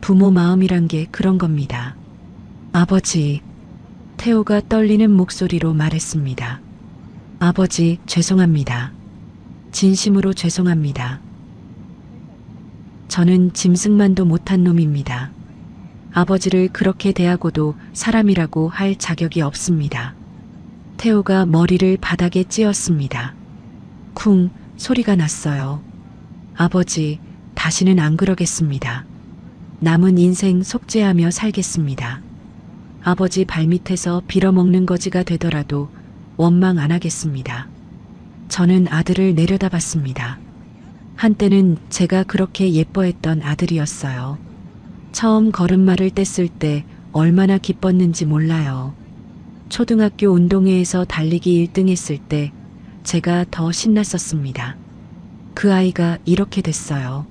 부모 마음이란 게 그런 겁니다. 아버지, 태호가 떨리는 목소리로 말했습니다. 아버지, 죄송합니다. 진심으로 죄송합니다. 저는 짐승만도 못한 놈입니다. 아버지를 그렇게 대하고도 사람이라고 할 자격이 없습니다. 태호가 머리를 바닥에 찧었습니다. 쿵 소리가 났어요. 아버지, 다시는 안 그러겠습니다. 남은 인생 속죄하며 살겠습니다. 아버지 발밑에서 빌어먹는 거지가 되더라도 원망 안 하겠습니다. 저는 아들을 내려다봤습니다. 한때는 제가 그렇게 예뻐했던 아들이었어요. 처음 걸음마를 뗐을 때 얼마나 기뻤는지 몰라요. 초등학교 운동회에서 달리기 1등 했을 때 제가 더 신났었습니다. 그 아이가 이렇게 됐어요.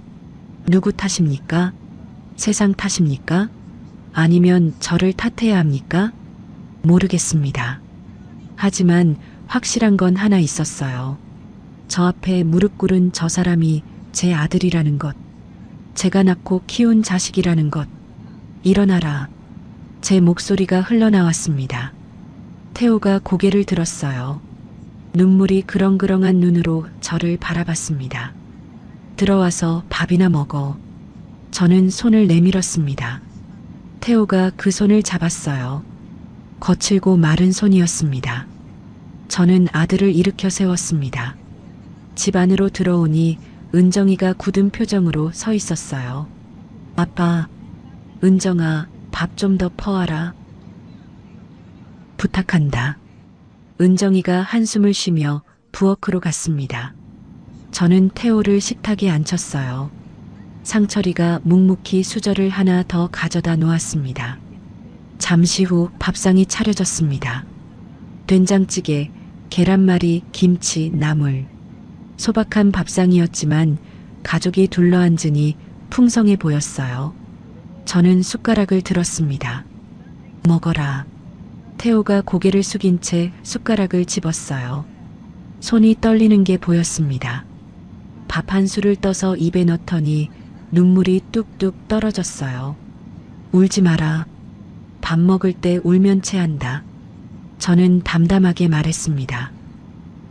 누구 탓입니까? 세상 탓입니까? 아니면 저를 탓해야 합니까? 모르겠습니다. 하지만 확실한 건 하나 있었어요. 저 앞에 무릎 꿇은 저 사람이 제 아들이라는 것. 제가 낳고 키운 자식이라는 것. 일어나라. 제 목소리가 흘러나왔습니다. 태호가 고개를 들었어요. 눈물이 그렁그렁한 눈으로 저를 바라봤습니다. 들어와서 밥이나 먹어. 저는 손을 내밀었습니다. 태호가 그 손을 잡았어요. 거칠고 마른 손이었습니다. 저는 아들을 일으켜 세웠습니다. 집 안으로 들어오니 은정이가 굳은 표정으로 서 있었어요. 아빠, 은정아, 밥 좀 더 퍼와라. 부탁한다. 은정이가 한숨을 쉬며 부엌으로 갔습니다. 저는 태호를 식탁에 앉혔어요. 상철이가 묵묵히 수저를 하나 더 가져다 놓았습니다. 잠시 후 밥상이 차려졌습니다. 된장찌개, 계란말이, 김치, 나물. 소박한 밥상이었지만 가족이 둘러앉으니 풍성해 보였어요. 저는 숟가락을 들었습니다. 먹어라. 태호가 고개를 숙인 채 숟가락을 집었어요. 손이 떨리는 게 보였습니다. 밥 한 술을 떠서 입에 넣더니 눈물이 뚝뚝 떨어졌어요. 울지 마라. 밥 먹을 때 울면 체한다. 저는 담담하게 말했습니다.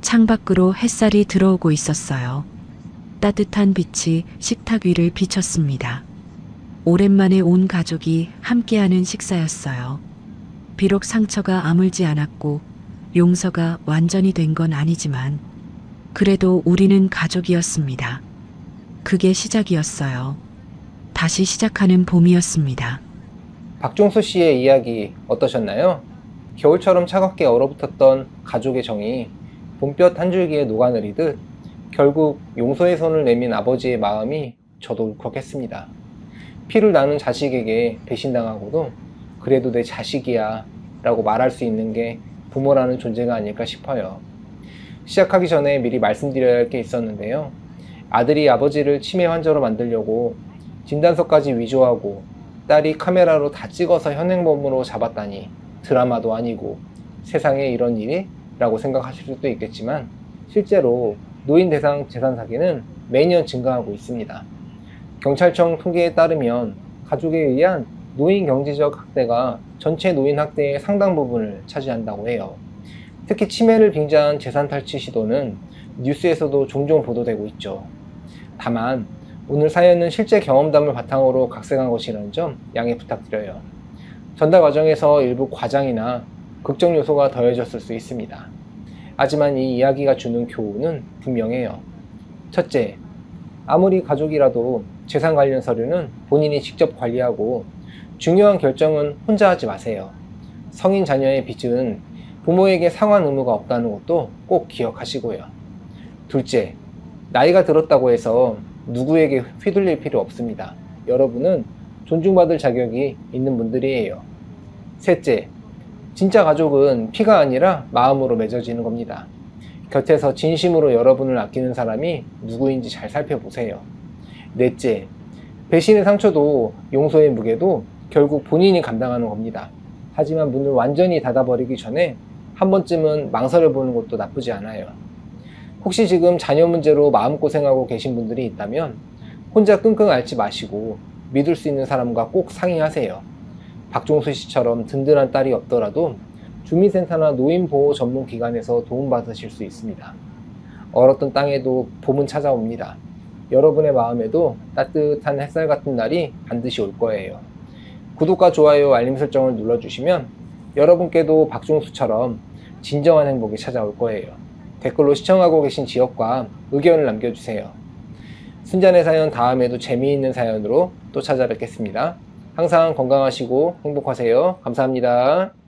창밖으로 햇살이 들어오고 있었어요. 따뜻한 빛이 식탁 위를 비쳤습니다. 오랜만에 온 가족이 함께하는 식사였어요. 비록 상처가 아물지 않았고 용서가 완전히 된 건 아니지만 그래도 우리는 가족이었습니다. 그게 시작이었어요. 다시 시작하는 봄이었습니다. 박종수 씨의 이야기 어떠셨나요? 겨울처럼 차갑게 얼어붙었던 가족의 정이 봄볕 한 줄기에 녹아내리듯 결국 용서의 손을 내민 아버지의 마음이 저도 울컥했습니다. 피를 나눈 자식에게 배신당하고도 그래도 내 자식이야 라고 말할 수 있는 게 부모라는 존재가 아닐까 싶어요. 시작하기 전에 미리 말씀드려야 할 게 있었는데요. 아들이 아버지를 치매 환자로 만들려고 진단서까지 위조하고 딸이 카메라로 다 찍어서 현행범으로 잡았다니 드라마도 아니고 세상에 이런 일이? 라고 생각하실 수도 있겠지만 실제로 노인 대상 재산 사기는 매년 증가하고 있습니다. 경찰청 통계에 따르면 가족에 의한 노인 경제적 학대가 전체 노인 학대의 상당 부분을 차지한다고 해요. 특히 치매를 빙자한 재산 탈취 시도는 뉴스에서도 종종 보도되고 있죠. 다만 오늘 사연은 실제 경험담을 바탕으로 각색한 것이라는 점 양해 부탁드려요. 전달 과정에서 일부 과장이나 극적 요소가 더해졌을 수 있습니다. 하지만 이 이야기가 주는 교훈은 분명해요. 첫째, 아무리 가족이라도 재산 관련 서류는 본인이 직접 관리하고 중요한 결정은 혼자 하지 마세요. 성인 자녀의 빚은 부모에게 상환 의무가 없다는 것도 꼭 기억하시고요. 둘째, 나이가 들었다고 해서 누구에게 휘둘릴 필요 없습니다. 여러분은 존중받을 자격이 있는 분들이에요. 셋째, 진짜 가족은 피가 아니라 마음으로 맺어지는 겁니다. 곁에서 진심으로 여러분을 아끼는 사람이 누구인지 잘 살펴보세요. 넷째, 배신의 상처도 용서의 무게도 결국 본인이 감당하는 겁니다. 하지만 문을 완전히 닫아버리기 전에 한 번쯤은 망설여보는 것도 나쁘지 않아요. 혹시 지금 자녀 문제로 마음고생하고 계신 분들이 있다면 혼자 끙끙 앓지 마시고 믿을 수 있는 사람과 꼭 상의하세요. 박종수 씨처럼 든든한 딸이 없더라도 주민센터나 노인보호 전문기관에서 도움받으실 수 있습니다. 얼었던 땅에도 봄은 찾아옵니다. 여러분의 마음에도 따뜻한 햇살 같은 날이 반드시 올 거예요. 구독과 좋아요, 알림 설정을 눌러주시면 여러분께도 박종수처럼 진정한 행복이 찾아올 거예요. 댓글로 시청하고 계신 지역과 의견을 남겨주세요. 순잔의 사연 다음에도 재미있는 사연으로 또 찾아뵙겠습니다. 항상 건강하시고 행복하세요. 감사합니다.